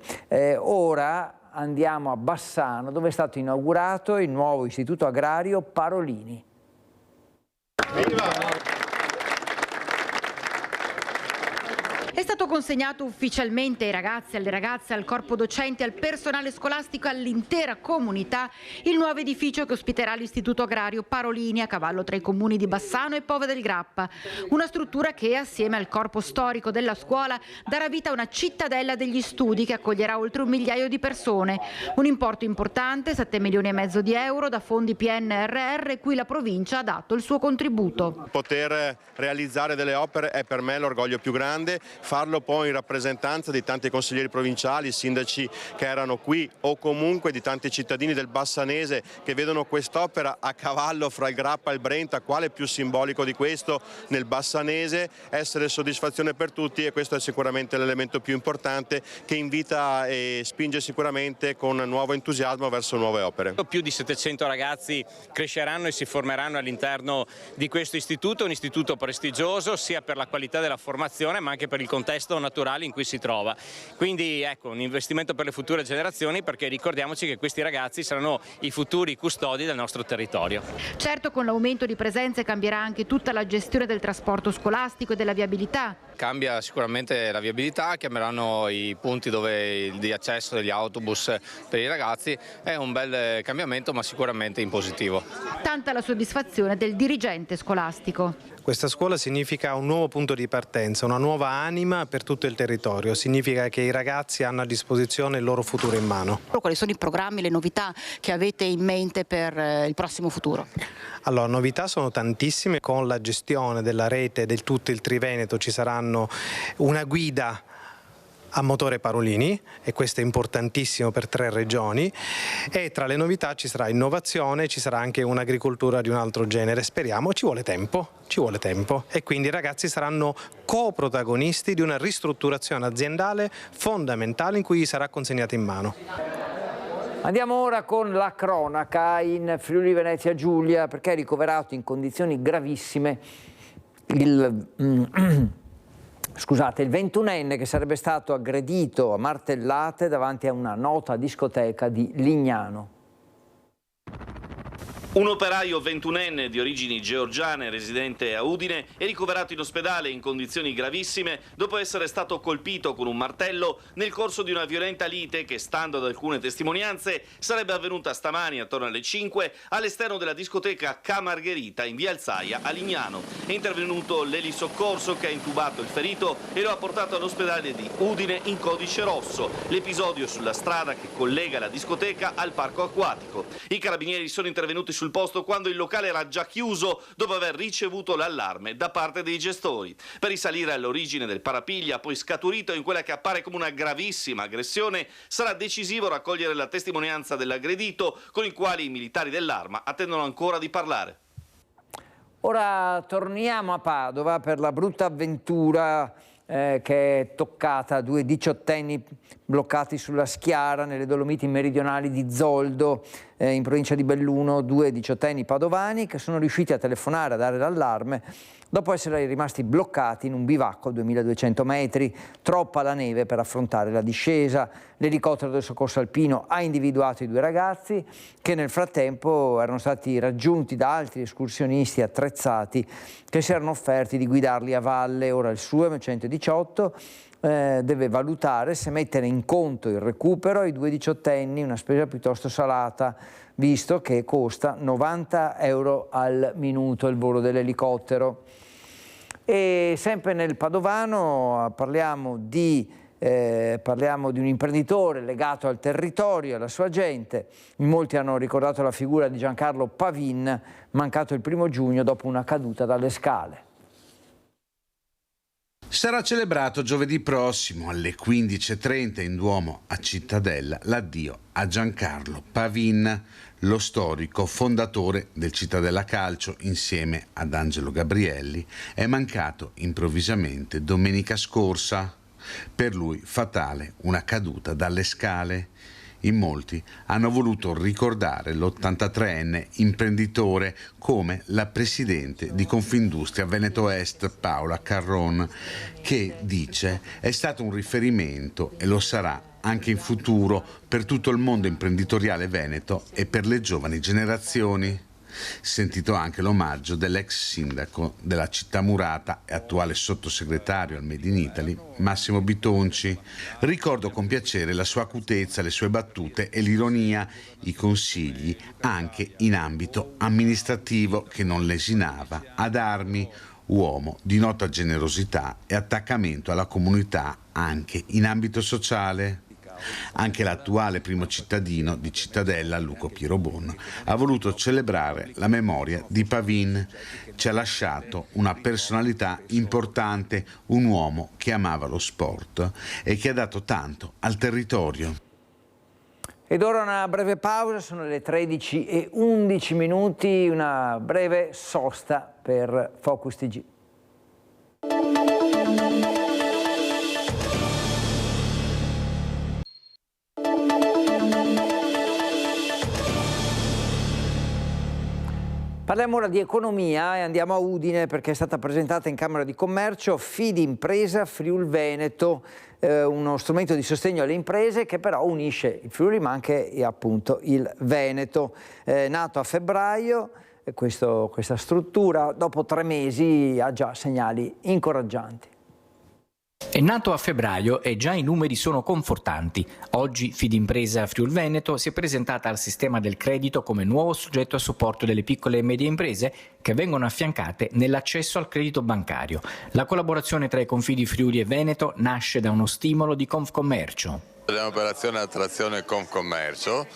Ora andiamo a Bassano, dove è stato inaugurato il nuovo istituto agrario Parolini. Viva! È stato consegnato ufficialmente ai ragazzi, alle ragazze, al corpo docente, al personale scolastico e all'intera comunità il nuovo edificio che ospiterà l'Istituto Agrario Parolini, a cavallo tra i comuni di Bassano e Pova del Grappa. Una struttura che, assieme al corpo storico della scuola, darà vita a una cittadella degli studi che accoglierà oltre 1 migliaio di persone. Un importo importante, 7,5 milioni di euro da fondi PNRR, cui la provincia ha dato il suo contributo. Poter realizzare delle opere è per me l'orgoglio più grande. Farlo poi in rappresentanza di tanti consiglieri provinciali, sindaci che erano qui o comunque di tanti cittadini del Bassanese che vedono quest'opera a cavallo fra il Grappa e il Brenta, quale più simbolico di questo nel Bassanese, essere soddisfazione per tutti, e questo è sicuramente l'elemento più importante che invita e spinge sicuramente con nuovo entusiasmo verso nuove opere. Più di 700 ragazzi cresceranno e si formeranno all'interno di questo istituto, un istituto prestigioso sia per la qualità della formazione ma anche per il contesto naturale in cui si trova. Quindi ecco, un investimento per le future generazioni, perché ricordiamoci che questi ragazzi saranno i futuri custodi del nostro territorio. Certo, con l'aumento di presenze cambierà anche tutta la gestione del trasporto scolastico e della viabilità. Cambia sicuramente la viabilità, cambieranno i punti di accesso degli autobus per i ragazzi, è un bel cambiamento ma sicuramente in positivo. Tanta la soddisfazione del dirigente scolastico. Questa scuola significa un nuovo punto di partenza, una nuova anima per tutto il territorio, significa che i ragazzi hanno a disposizione il loro futuro in mano. Quali sono i programmi, le novità che avete in mente per il prossimo futuro? Allora, novità sono tantissime. Con la gestione della rete del tutto il Triveneto ci saranno una guida a motore Parolini, e questo è importantissimo per 3 regioni, e tra le novità ci sarà innovazione, ci sarà anche un'agricoltura di un altro genere. Speriamo, ci vuole tempo e quindi i ragazzi saranno coprotagonisti di una ristrutturazione aziendale fondamentale in cui gli sarà consegnata in mano. Andiamo ora con la cronaca in Friuli Venezia Giulia, perché è ricoverato in condizioni gravissime il 21enne che sarebbe stato aggredito a martellate davanti a una nota discoteca di Lignano. Un operaio 21enne di origini georgiane residente a Udine è ricoverato in ospedale in condizioni gravissime dopo essere stato colpito con un martello nel corso di una violenta lite che, stando ad alcune testimonianze, sarebbe avvenuta stamani attorno alle 5 all'esterno della discoteca Ca Margherita in via Alzaia a Lignano. È intervenuto l'elisoccorso che ha intubato il ferito e lo ha portato all'ospedale di Udine in codice rosso. L'episodio sulla strada che collega la discoteca al parco acquatico. I carabinieri sono intervenuti sul posto quando il locale era già chiuso dopo aver ricevuto l'allarme da parte dei gestori. Per risalire all'origine del parapiglia, poi scaturito in quella che appare come una gravissima aggressione, sarà decisivo raccogliere la testimonianza dell'aggredito, con i quali i militari dell'Arma attendono ancora di parlare. Ora torniamo a Padova per la brutta avventura che è toccata, 2 diciottenni bloccati sulla Schiara nelle Dolomiti meridionali di Zoldo, in provincia di Belluno, 2 diciottenni padovani che sono riusciti a telefonare, a dare l'allarme dopo essere rimasti bloccati in un bivacco a 2200 metri, troppa la neve per affrontare la discesa. L'elicottero del soccorso alpino ha individuato i 2 ragazzi che nel frattempo erano stati raggiunti da altri escursionisti attrezzati che si erano offerti di guidarli a valle. Ora il SUEM 118 deve valutare se mettere in conto il recupero ai 2 diciottenni, una spesa piuttosto salata, visto che costa 90 euro al minuto il volo dell'elicottero. E sempre nel Padovano parliamo di un imprenditore legato al territorio e alla sua gente. In molti hanno ricordato la figura di Giancarlo Pavin, mancato il 1° giugno dopo una caduta dalle scale. Sarà celebrato giovedì prossimo alle 15:30 in Duomo a Cittadella l'addio a Giancarlo Pavin, lo storico fondatore del Cittadella Calcio insieme ad Angelo Gabrielli. È mancato improvvisamente domenica scorsa. Per lui fatale una caduta dalle scale. In molti hanno voluto ricordare l'83enne imprenditore come la presidente di Confindustria Veneto Est Paola Carron, che dice è stato un riferimento e lo sarà anche in futuro per tutto il mondo imprenditoriale veneto e per le giovani generazioni. Sentito anche l'omaggio dell'ex sindaco della città murata e attuale sottosegretario al Made in Italy, Massimo Bitonci. Ricordo con piacere la sua acutezza, le sue battute e l'ironia, i consigli anche in ambito amministrativo che non lesinava, ad armi, uomo di nota generosità e attaccamento alla comunità anche in ambito sociale. Anche l'attuale primo cittadino di Cittadella, Luco Pierobon, ha voluto celebrare la memoria di Pavin. Ci ha lasciato una personalità importante, un uomo che amava lo sport e che ha dato tanto al territorio. Ed ora una breve pausa, sono le 13:11, una breve sosta per Focus TG. Parliamo ora di economia e andiamo a Udine perché è stata presentata in Camera di Commercio Fidimpresa Friul Veneto, uno strumento di sostegno alle imprese che però unisce il Friuli ma anche appunto il Veneto. Nato a febbraio, questa struttura dopo 3 mesi ha già segnali incoraggianti. È nato a febbraio e già i numeri sono confortanti. Oggi Fidimpresa Friul Veneto si è presentata al sistema del credito come nuovo soggetto a supporto delle piccole e medie imprese che vengono affiancate nell'accesso al credito bancario. La collaborazione tra i Confidi Friuli e Veneto nasce da uno stimolo di Confcommercio. È un'operazione attrazione Confcommercio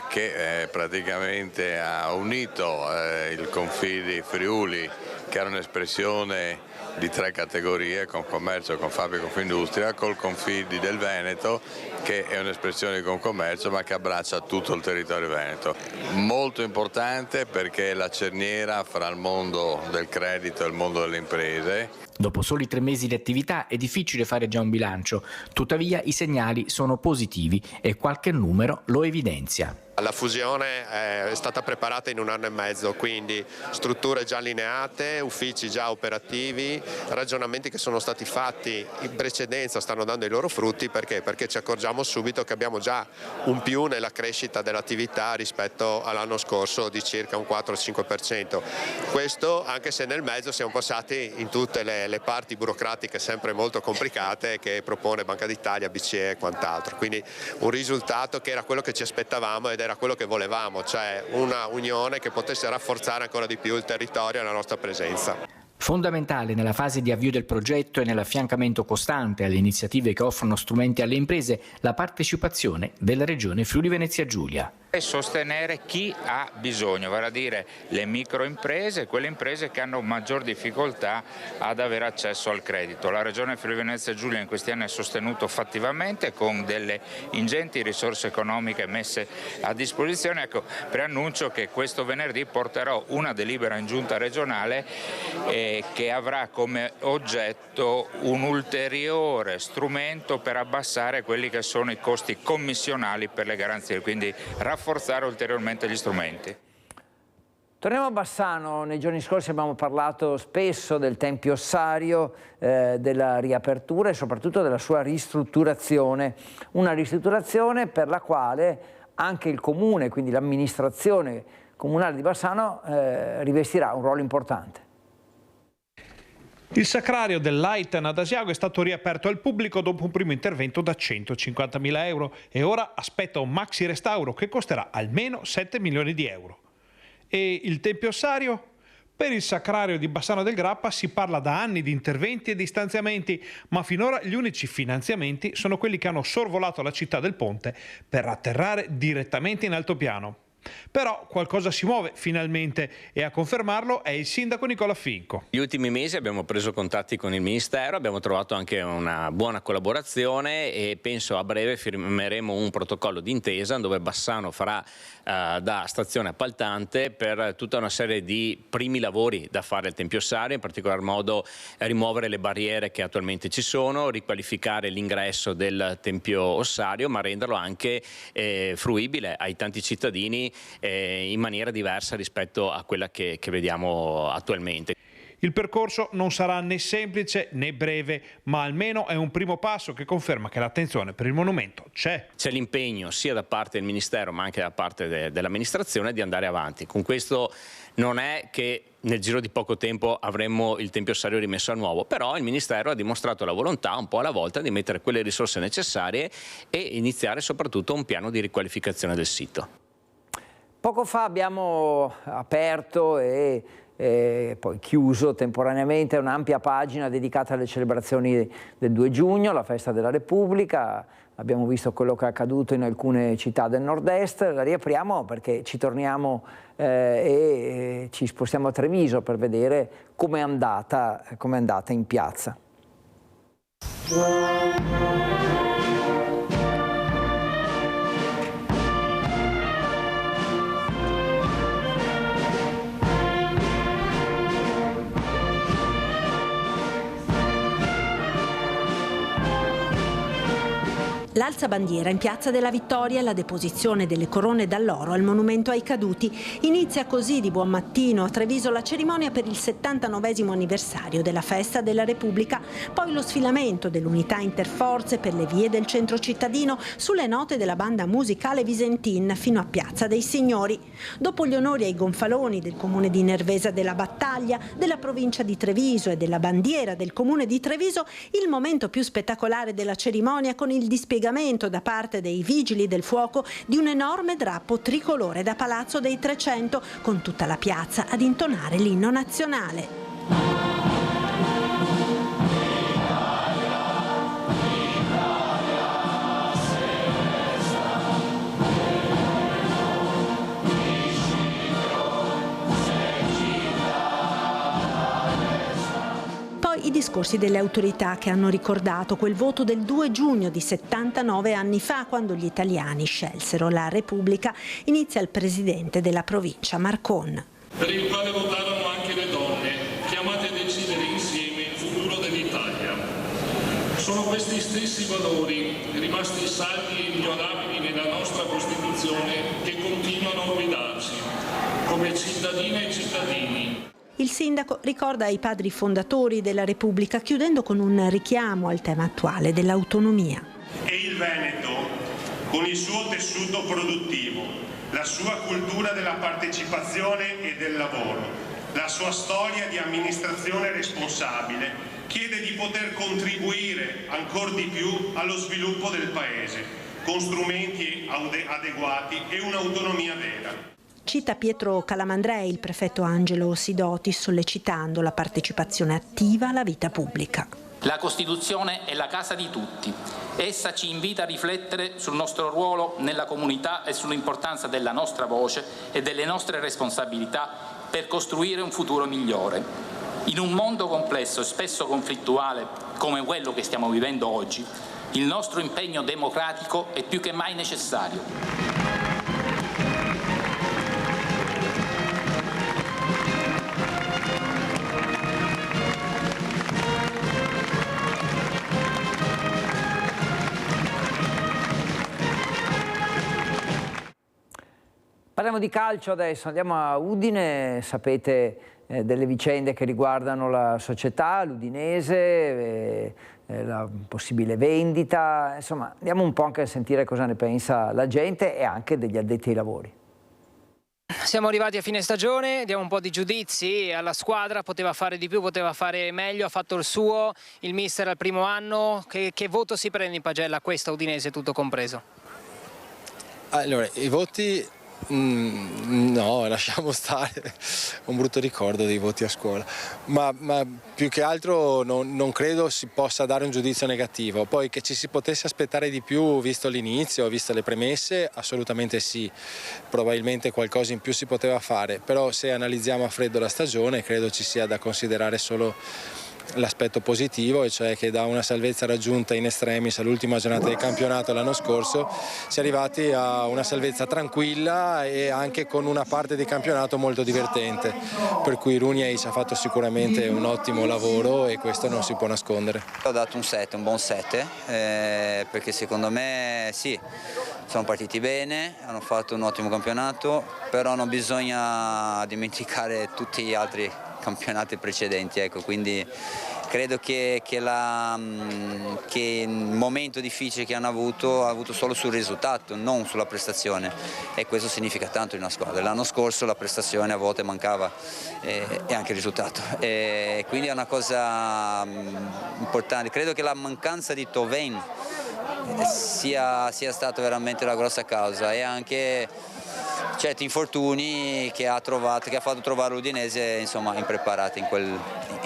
che praticamente ha unito il Confidi Friuli, che era un'espressione di 3 categorie, Confcommercio, Confabri e Confindustria, col Confidi del Veneto, che è un'espressione di Confcommercio ma che abbraccia tutto il territorio veneto. Molto importante perché è la cerniera fra il mondo del credito e il mondo delle imprese. Dopo soli 3 mesi di attività è difficile fare già un bilancio, tuttavia i segnali sono positivi e qualche numero lo evidenzia. La fusione è stata preparata in 1 anno e mezzo, quindi strutture già allineate, uffici già operativi, ragionamenti che sono stati fatti in precedenza stanno dando i loro frutti. Perché? Perché ci accorgiamo subito che abbiamo già un più nella crescita dell'attività rispetto all'anno scorso di circa un 4-5%. Questo anche se nel mezzo siamo passati in tutte le parti burocratiche sempre molto complicate che propone Banca d'Italia, BCE e quant'altro. Quindi un risultato che era quello che ci aspettavamo ed era quello che volevamo, cioè una unione che potesse rafforzare ancora di più il territorio e la nostra presenza. Fondamentale nella fase di avvio del progetto e nell'affiancamento costante alle iniziative che offrono strumenti alle imprese la partecipazione della Regione Friuli Venezia Giulia. E sostenere chi ha bisogno, vale a dire le microimprese, quelle imprese che hanno maggior difficoltà ad avere accesso al credito. La Regione Friuli Venezia Giulia in questi anni ha sostenuto fattivamente con delle ingenti risorse economiche messe a disposizione. Ecco, preannuncio che questo venerdì porterò una delibera in giunta regionale che avrà come oggetto un ulteriore strumento per abbassare quelli che sono i costi commissionali per le garanzie, quindi rafforzare ulteriormente gli strumenti. Torniamo a Bassano. Nei giorni scorsi abbiamo parlato spesso del Tempio Ossario, della riapertura e soprattutto della sua ristrutturazione. Una ristrutturazione per la quale anche il Comune, quindi l'amministrazione comunale di Bassano, rivestirà un ruolo importante. Il sacrario dell'Aiten ad Asiago è stato riaperto al pubblico dopo un primo intervento da 150.000 euro e ora aspetta un maxi restauro che costerà almeno 7 milioni di euro. E il Tempio Ossario? Per il sacrario di Bassano del Grappa si parla da anni di interventi e di stanziamenti, ma finora gli unici finanziamenti sono quelli che hanno sorvolato la città del Ponte per atterrare direttamente in altopiano. Però qualcosa si muove finalmente e a confermarlo è il sindaco Nicola Finco. Negli ultimi mesi abbiamo preso contatti con il Ministero, abbiamo trovato anche una buona collaborazione e penso a breve firmeremo un protocollo d'intesa dove Bassano farà da stazione appaltante per tutta una serie di primi lavori da fare al Tempio Ossario, in particolar modo rimuovere le barriere che attualmente ci sono, riqualificare l'ingresso del Tempio Ossario, ma renderlo anche fruibile ai tanti cittadini in maniera diversa rispetto a quella che vediamo attualmente. Il percorso non sarà né semplice né breve, ma almeno è un primo passo che conferma che l'attenzione per il monumento c'è. C'è l'impegno sia da parte del Ministero ma anche da parte dell'amministrazione di andare avanti. Con questo non è che nel giro di poco tempo avremmo il Tempio Ossario rimesso a nuovo, però il Ministero ha dimostrato la volontà un po' alla volta di mettere quelle risorse necessarie e iniziare soprattutto un piano di riqualificazione del sito. Poco fa abbiamo aperto e poi chiuso temporaneamente un'ampia pagina dedicata alle celebrazioni del 2 giugno, la festa della Repubblica. Abbiamo visto quello che è accaduto in alcune città del nord-est, la riapriamo perché ci torniamo e ci spostiamo a Treviso per vedere com'è andata in piazza. L'alzabandiera in Piazza della Vittoria e la deposizione delle corone d'alloro al monumento ai caduti. Inizia così di buon mattino a Treviso la cerimonia per il 79° anniversario della festa della Repubblica, poi lo sfilamento dell'unità interforze per le vie del centro cittadino sulle note della banda musicale Visentin fino a Piazza dei Signori. Dopo gli onori ai gonfaloni del comune di Nervesa della Battaglia, della provincia di Treviso e della bandiera del comune di Treviso, il momento più spettacolare della cerimonia con il dispiegamento da parte dei vigili del fuoco di un enorme drappo tricolore da Palazzo dei 300 con tutta la piazza ad intonare l'inno nazionale. I discorsi delle autorità che hanno ricordato quel voto del 2 giugno di 79 anni fa, quando gli italiani scelsero la Repubblica, inizia il presidente della provincia Marcon. Per il quale votarono anche le donne, chiamate a decidere insieme il futuro dell'Italia. Sono questi stessi valori, rimasti saldi e inviolabili nella nostra Costituzione che continuano a guidarci come cittadine e cittadini. Il sindaco ricorda i padri fondatori della Repubblica, chiudendo con un richiamo al tema attuale dell'autonomia. E il Veneto, con il suo tessuto produttivo, la sua cultura della partecipazione e del lavoro, la sua storia di amministrazione responsabile, chiede di poter contribuire ancor di più allo sviluppo del Paese, con strumenti adeguati e un'autonomia vera. Cita Pietro Calamandrei il prefetto Angelo Sidoti, sollecitando la partecipazione attiva alla vita pubblica. La Costituzione è la casa di tutti. Essa ci invita a riflettere sul nostro ruolo nella comunità e sull'importanza della nostra voce e delle nostre responsabilità per costruire un futuro migliore. In un mondo complesso e spesso conflittuale come quello che stiamo vivendo oggi, il nostro impegno democratico è più che mai necessario. Parliamo di calcio adesso, andiamo a Udine, sapete delle vicende che riguardano la società, l'Udinese, la possibile vendita, insomma andiamo un po' anche a sentire cosa ne pensa la gente e anche degli addetti ai lavori. Siamo arrivati a fine stagione, diamo un po' di giudizi alla squadra, poteva fare di più, poteva fare meglio, ha fatto il suo, il mister al primo anno, che voto si prende in pagella a questa Udinese tutto compreso? Allora, i voti... no, lasciamo stare, un brutto ricordo dei voti a scuola, ma più che altro non credo si possa dare un giudizio negativo. Poi che ci si potesse aspettare di più visto l'inizio, visto le premesse, assolutamente sì, probabilmente qualcosa in più si poteva fare, però se analizziamo a freddo la stagione credo ci sia da considerare solo l'aspetto positivo, e cioè che da una salvezza raggiunta in extremis all'ultima giornata del campionato l'anno scorso si è arrivati a una salvezza tranquilla e anche con una parte di campionato molto divertente, per cui Runiaic ha fatto sicuramente un ottimo lavoro e questo non si può nascondere. Ho dato un 7, un buon 7, perché secondo me sì, sono partiti bene, hanno fatto un ottimo campionato, però non bisogna dimenticare tutti gli altri campionati precedenti, ecco, quindi credo che il momento difficile che hanno avuto ha avuto solo sul risultato, non sulla prestazione, e questo significa tanto in una squadra. L'anno scorso la prestazione a volte mancava e anche il risultato, e quindi è una cosa importante. Credo che la mancanza di Thauvin sia stata veramente la grossa causa, e anche certi infortuni che ha fatto trovare l'Udinese, insomma, impreparati in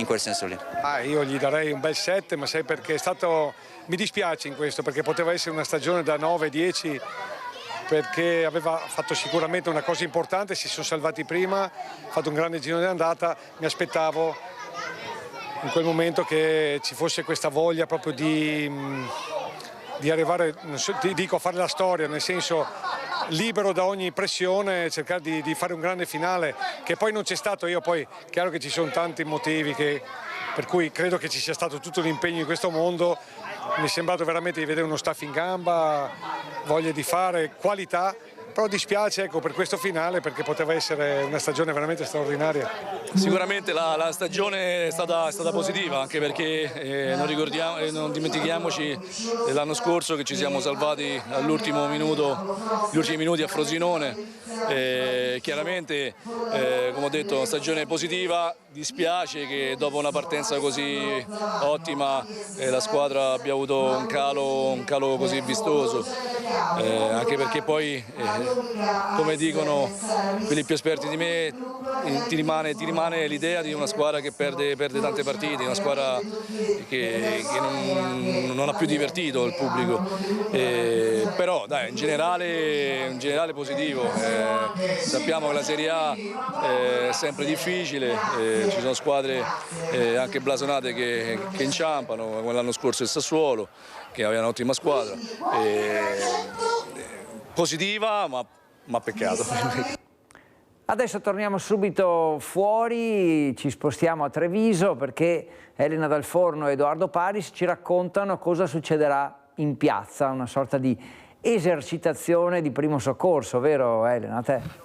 quel senso lì. Io gli darei un bel 7, ma sai perché è stato, mi dispiace in questo, perché poteva essere una stagione da 9-10, perché aveva fatto sicuramente una cosa importante, si sono salvati prima, ha fatto un grande giro di andata, mi aspettavo in quel momento che ci fosse questa voglia proprio di arrivare, non so, dico, a fare la storia, nel senso libero da ogni pressione, cercare di fare un grande finale, che poi non c'è stato. Io poi, chiaro che ci sono tanti motivi per cui credo che ci sia stato tutto l'impegno in questo mondo, mi è sembrato veramente di vedere uno staff in gamba, voglia di fare, qualità, però dispiace, ecco, per questo finale, perché poteva essere una stagione veramente straordinaria. Sicuramente la stagione è stata positiva, anche perché non dimentichiamoci l'anno scorso che ci siamo salvati all'ultimo minuto, gli ultimi minuti a Frosinone. Chiaramente, come ho detto, una stagione positiva. Dispiace che dopo una partenza così ottima la squadra abbia avuto un calo così vistoso, anche perché poi, come dicono quelli più esperti di me, ti rimane l'idea di una squadra che perde tante partite, una squadra che non ha più divertito il pubblico, però dai, in generale positivo. Sappiamo che la Serie A è sempre difficile, ci sono squadre anche blasonate che inciampano, come l'anno scorso il Sassuolo, che aveva un'ottima squadra. Positiva, ma peccato. Adesso torniamo subito fuori, ci spostiamo a Treviso, perché Elena Dal Forno e Edoardo Paris ci raccontano cosa succederà in piazza, una sorta di esercitazione di primo soccorso, vero Elena? A te?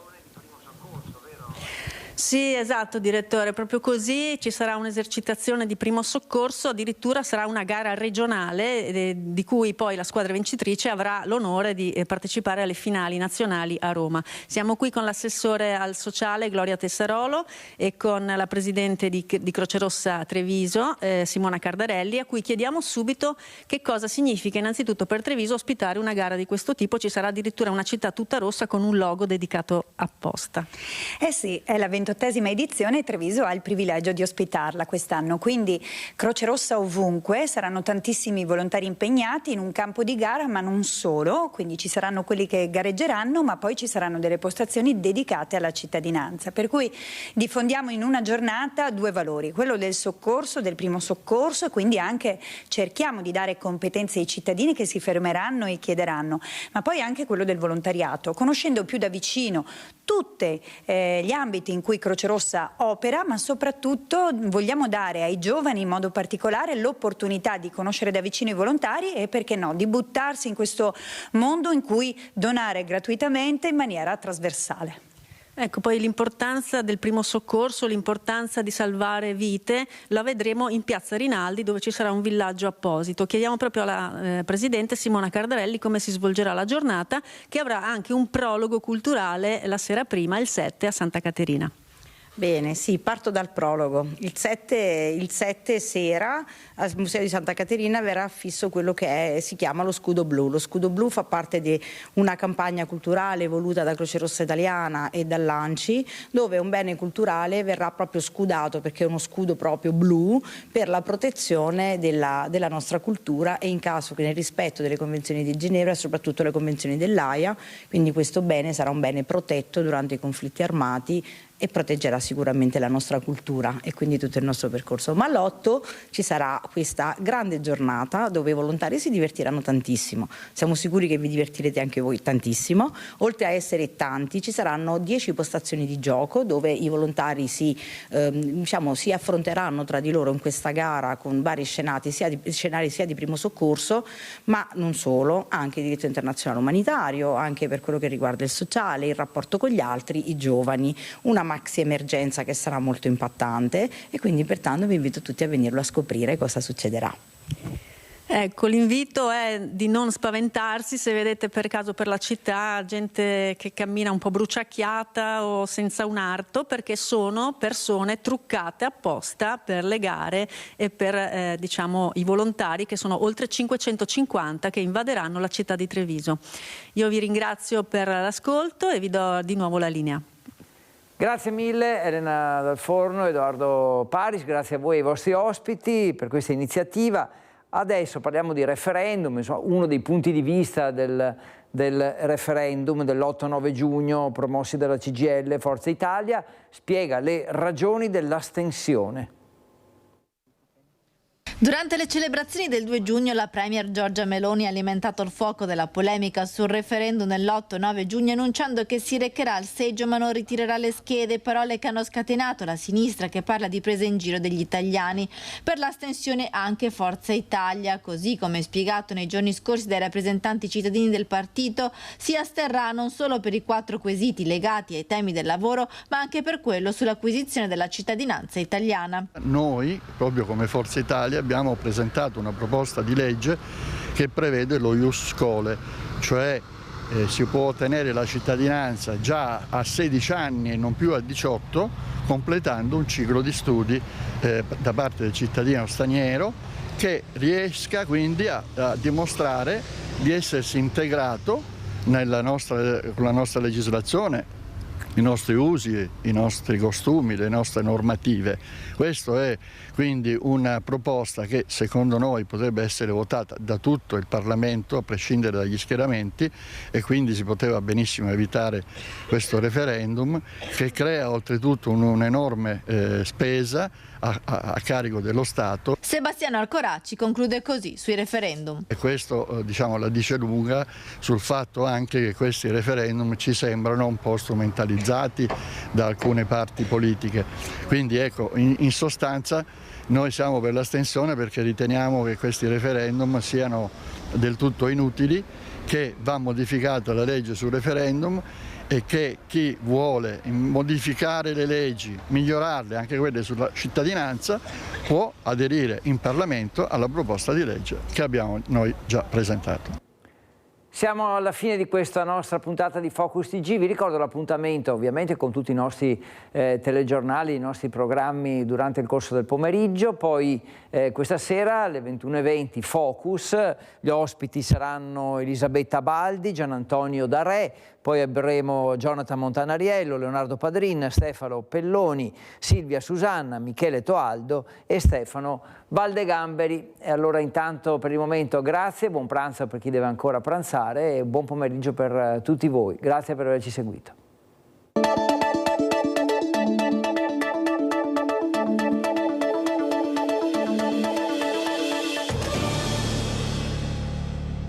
Sì, esatto direttore, proprio così, ci sarà un'esercitazione di primo soccorso, addirittura sarà una gara regionale di cui poi la squadra vincitrice avrà l'onore di partecipare alle finali nazionali a Roma. Siamo qui con l'assessore al sociale Gloria Tessarolo e con la presidente di Croce Rossa Treviso, Simona Cardarelli, a cui chiediamo subito che cosa significa innanzitutto per Treviso ospitare una gara di questo tipo. Ci sarà addirittura una città tutta rossa con un logo dedicato apposta. Eh sì, è la 28ª edizione e Treviso ha il privilegio di ospitarla quest'anno, quindi Croce Rossa ovunque, saranno tantissimi volontari impegnati in un campo di gara, ma non solo, quindi ci saranno quelli che gareggeranno, ma poi ci saranno delle postazioni dedicate alla cittadinanza, per cui diffondiamo in una giornata due valori, quello del soccorso, del primo soccorso, e quindi anche cerchiamo di dare competenze ai cittadini che si fermeranno e chiederanno, ma poi anche quello del volontariato, conoscendo più da vicino tutti gli ambiti in cui Croce Rossa opera, ma soprattutto vogliamo dare ai giovani in modo particolare l'opportunità di conoscere da vicino i volontari e, perché no, di buttarsi in questo mondo in cui donare gratuitamente in maniera trasversale. Ecco, poi l'importanza del primo soccorso, l'importanza di salvare vite, la vedremo in Piazza Rinaldi, dove ci sarà un villaggio apposito. Chiediamo proprio alla Presidente Simona Cardarelli come si svolgerà la giornata, che avrà anche un prologo culturale la sera prima, il 7, a Santa Caterina. Bene, sì, parto dal prologo. Il 7 sera al Museo di Santa Caterina verrà affisso quello che si chiama lo Scudo Blu. Lo Scudo Blu fa parte di una campagna culturale voluta da Croce Rossa Italiana e dall'ANCI, dove un bene culturale verrà proprio scudato, perché è uno scudo proprio blu, per la protezione della nostra cultura e in caso che nel rispetto delle convenzioni di Ginevra e soprattutto le convenzioni dell'AIA, quindi questo bene sarà un bene protetto durante i conflitti armati e proteggerà sicuramente la nostra cultura e quindi tutto il nostro percorso. Ma all'8 ci sarà questa grande giornata dove i volontari si divertiranno tantissimo. Siamo sicuri che vi divertirete anche voi tantissimo. Oltre a essere tanti, ci saranno 10 postazioni di gioco dove i volontari si affronteranno tra di loro in questa gara con vari scenari sia di primo soccorso, ma non solo, anche diritto internazionale umanitario, anche per quello che riguarda il sociale, il rapporto con gli altri, i giovani, una maxi emergenza che sarà molto impattante e quindi pertanto vi invito tutti a venirlo a scoprire cosa succederà. Ecco, l'invito è di non spaventarsi se vedete per caso per la città gente che cammina un po' bruciacchiata o senza un arto, perché sono persone truccate apposta per le gare e per i volontari, che sono oltre 550 che invaderanno la città di Treviso. Io vi ringrazio per l'ascolto e vi do di nuovo la linea. Grazie mille Elena Dal Forno, Edoardo Paris, grazie a voi e ai vostri ospiti per questa iniziativa. Adesso parliamo di referendum, insomma, uno dei punti di vista del referendum dell'8-9 giugno promossi dalla CGIL Forza Italia spiega le ragioni dell'astensione. Durante le celebrazioni del 2 giugno la Premier Giorgia Meloni ha alimentato il fuoco della polemica sul referendum dell'8-9 giugno annunciando che si recherà al seggio ma non ritirerà le schede, parole che hanno scatenato la sinistra che parla di presa in giro degli italiani. Per l'astensione anche Forza Italia, così come spiegato nei giorni scorsi dai rappresentanti cittadini del partito, si asterrà non solo per i 4 quesiti legati ai temi del lavoro ma anche per quello sull'acquisizione della cittadinanza italiana. Noi, proprio come Forza Italia, abbiamo presentato una proposta di legge che prevede lo ius scholae, cioè si può ottenere la cittadinanza già a 16 anni e non più a 18, completando un ciclo di studi da parte del cittadino straniero che riesca quindi a dimostrare di essersi integrato con la nostra legislazione, i nostri usi, i nostri costumi, le nostre normative. Questa è quindi una proposta che secondo noi potrebbe essere votata da tutto il Parlamento a prescindere dagli schieramenti e quindi si poteva benissimo evitare questo referendum che crea oltretutto un'enorme spesa a carico dello Stato. Sebastiano Alcoracci conclude così sui referendum. E questo la dice lunga sul fatto anche che questi referendum ci sembrano un po' strumentalizzati da alcune parti politiche. Quindi ecco, in sostanza noi siamo per l'astensione perché riteniamo che questi referendum siano del tutto inutili, che va modificata la legge sul referendum e che chi vuole modificare le leggi, migliorarle, anche quelle sulla cittadinanza, può aderire in Parlamento alla proposta di legge che abbiamo noi già presentato. Siamo alla fine di questa nostra puntata di Focus TG. Vi ricordo l'appuntamento ovviamente con tutti i nostri telegiornali, i nostri programmi durante il corso del pomeriggio. Poi questa sera alle 21:20 Focus, gli ospiti saranno Elisabetta Baldi, Gianantonio Darè, poi avremo Jonathan Montanariello, Leonardo Padrin, Stefano Pelloni, Silvia Susanna, Michele Toaldo e Stefano Valdegamberi. E allora intanto per il momento grazie, buon pranzo per chi deve ancora pranzare e buon pomeriggio per tutti voi. Grazie per averci seguito.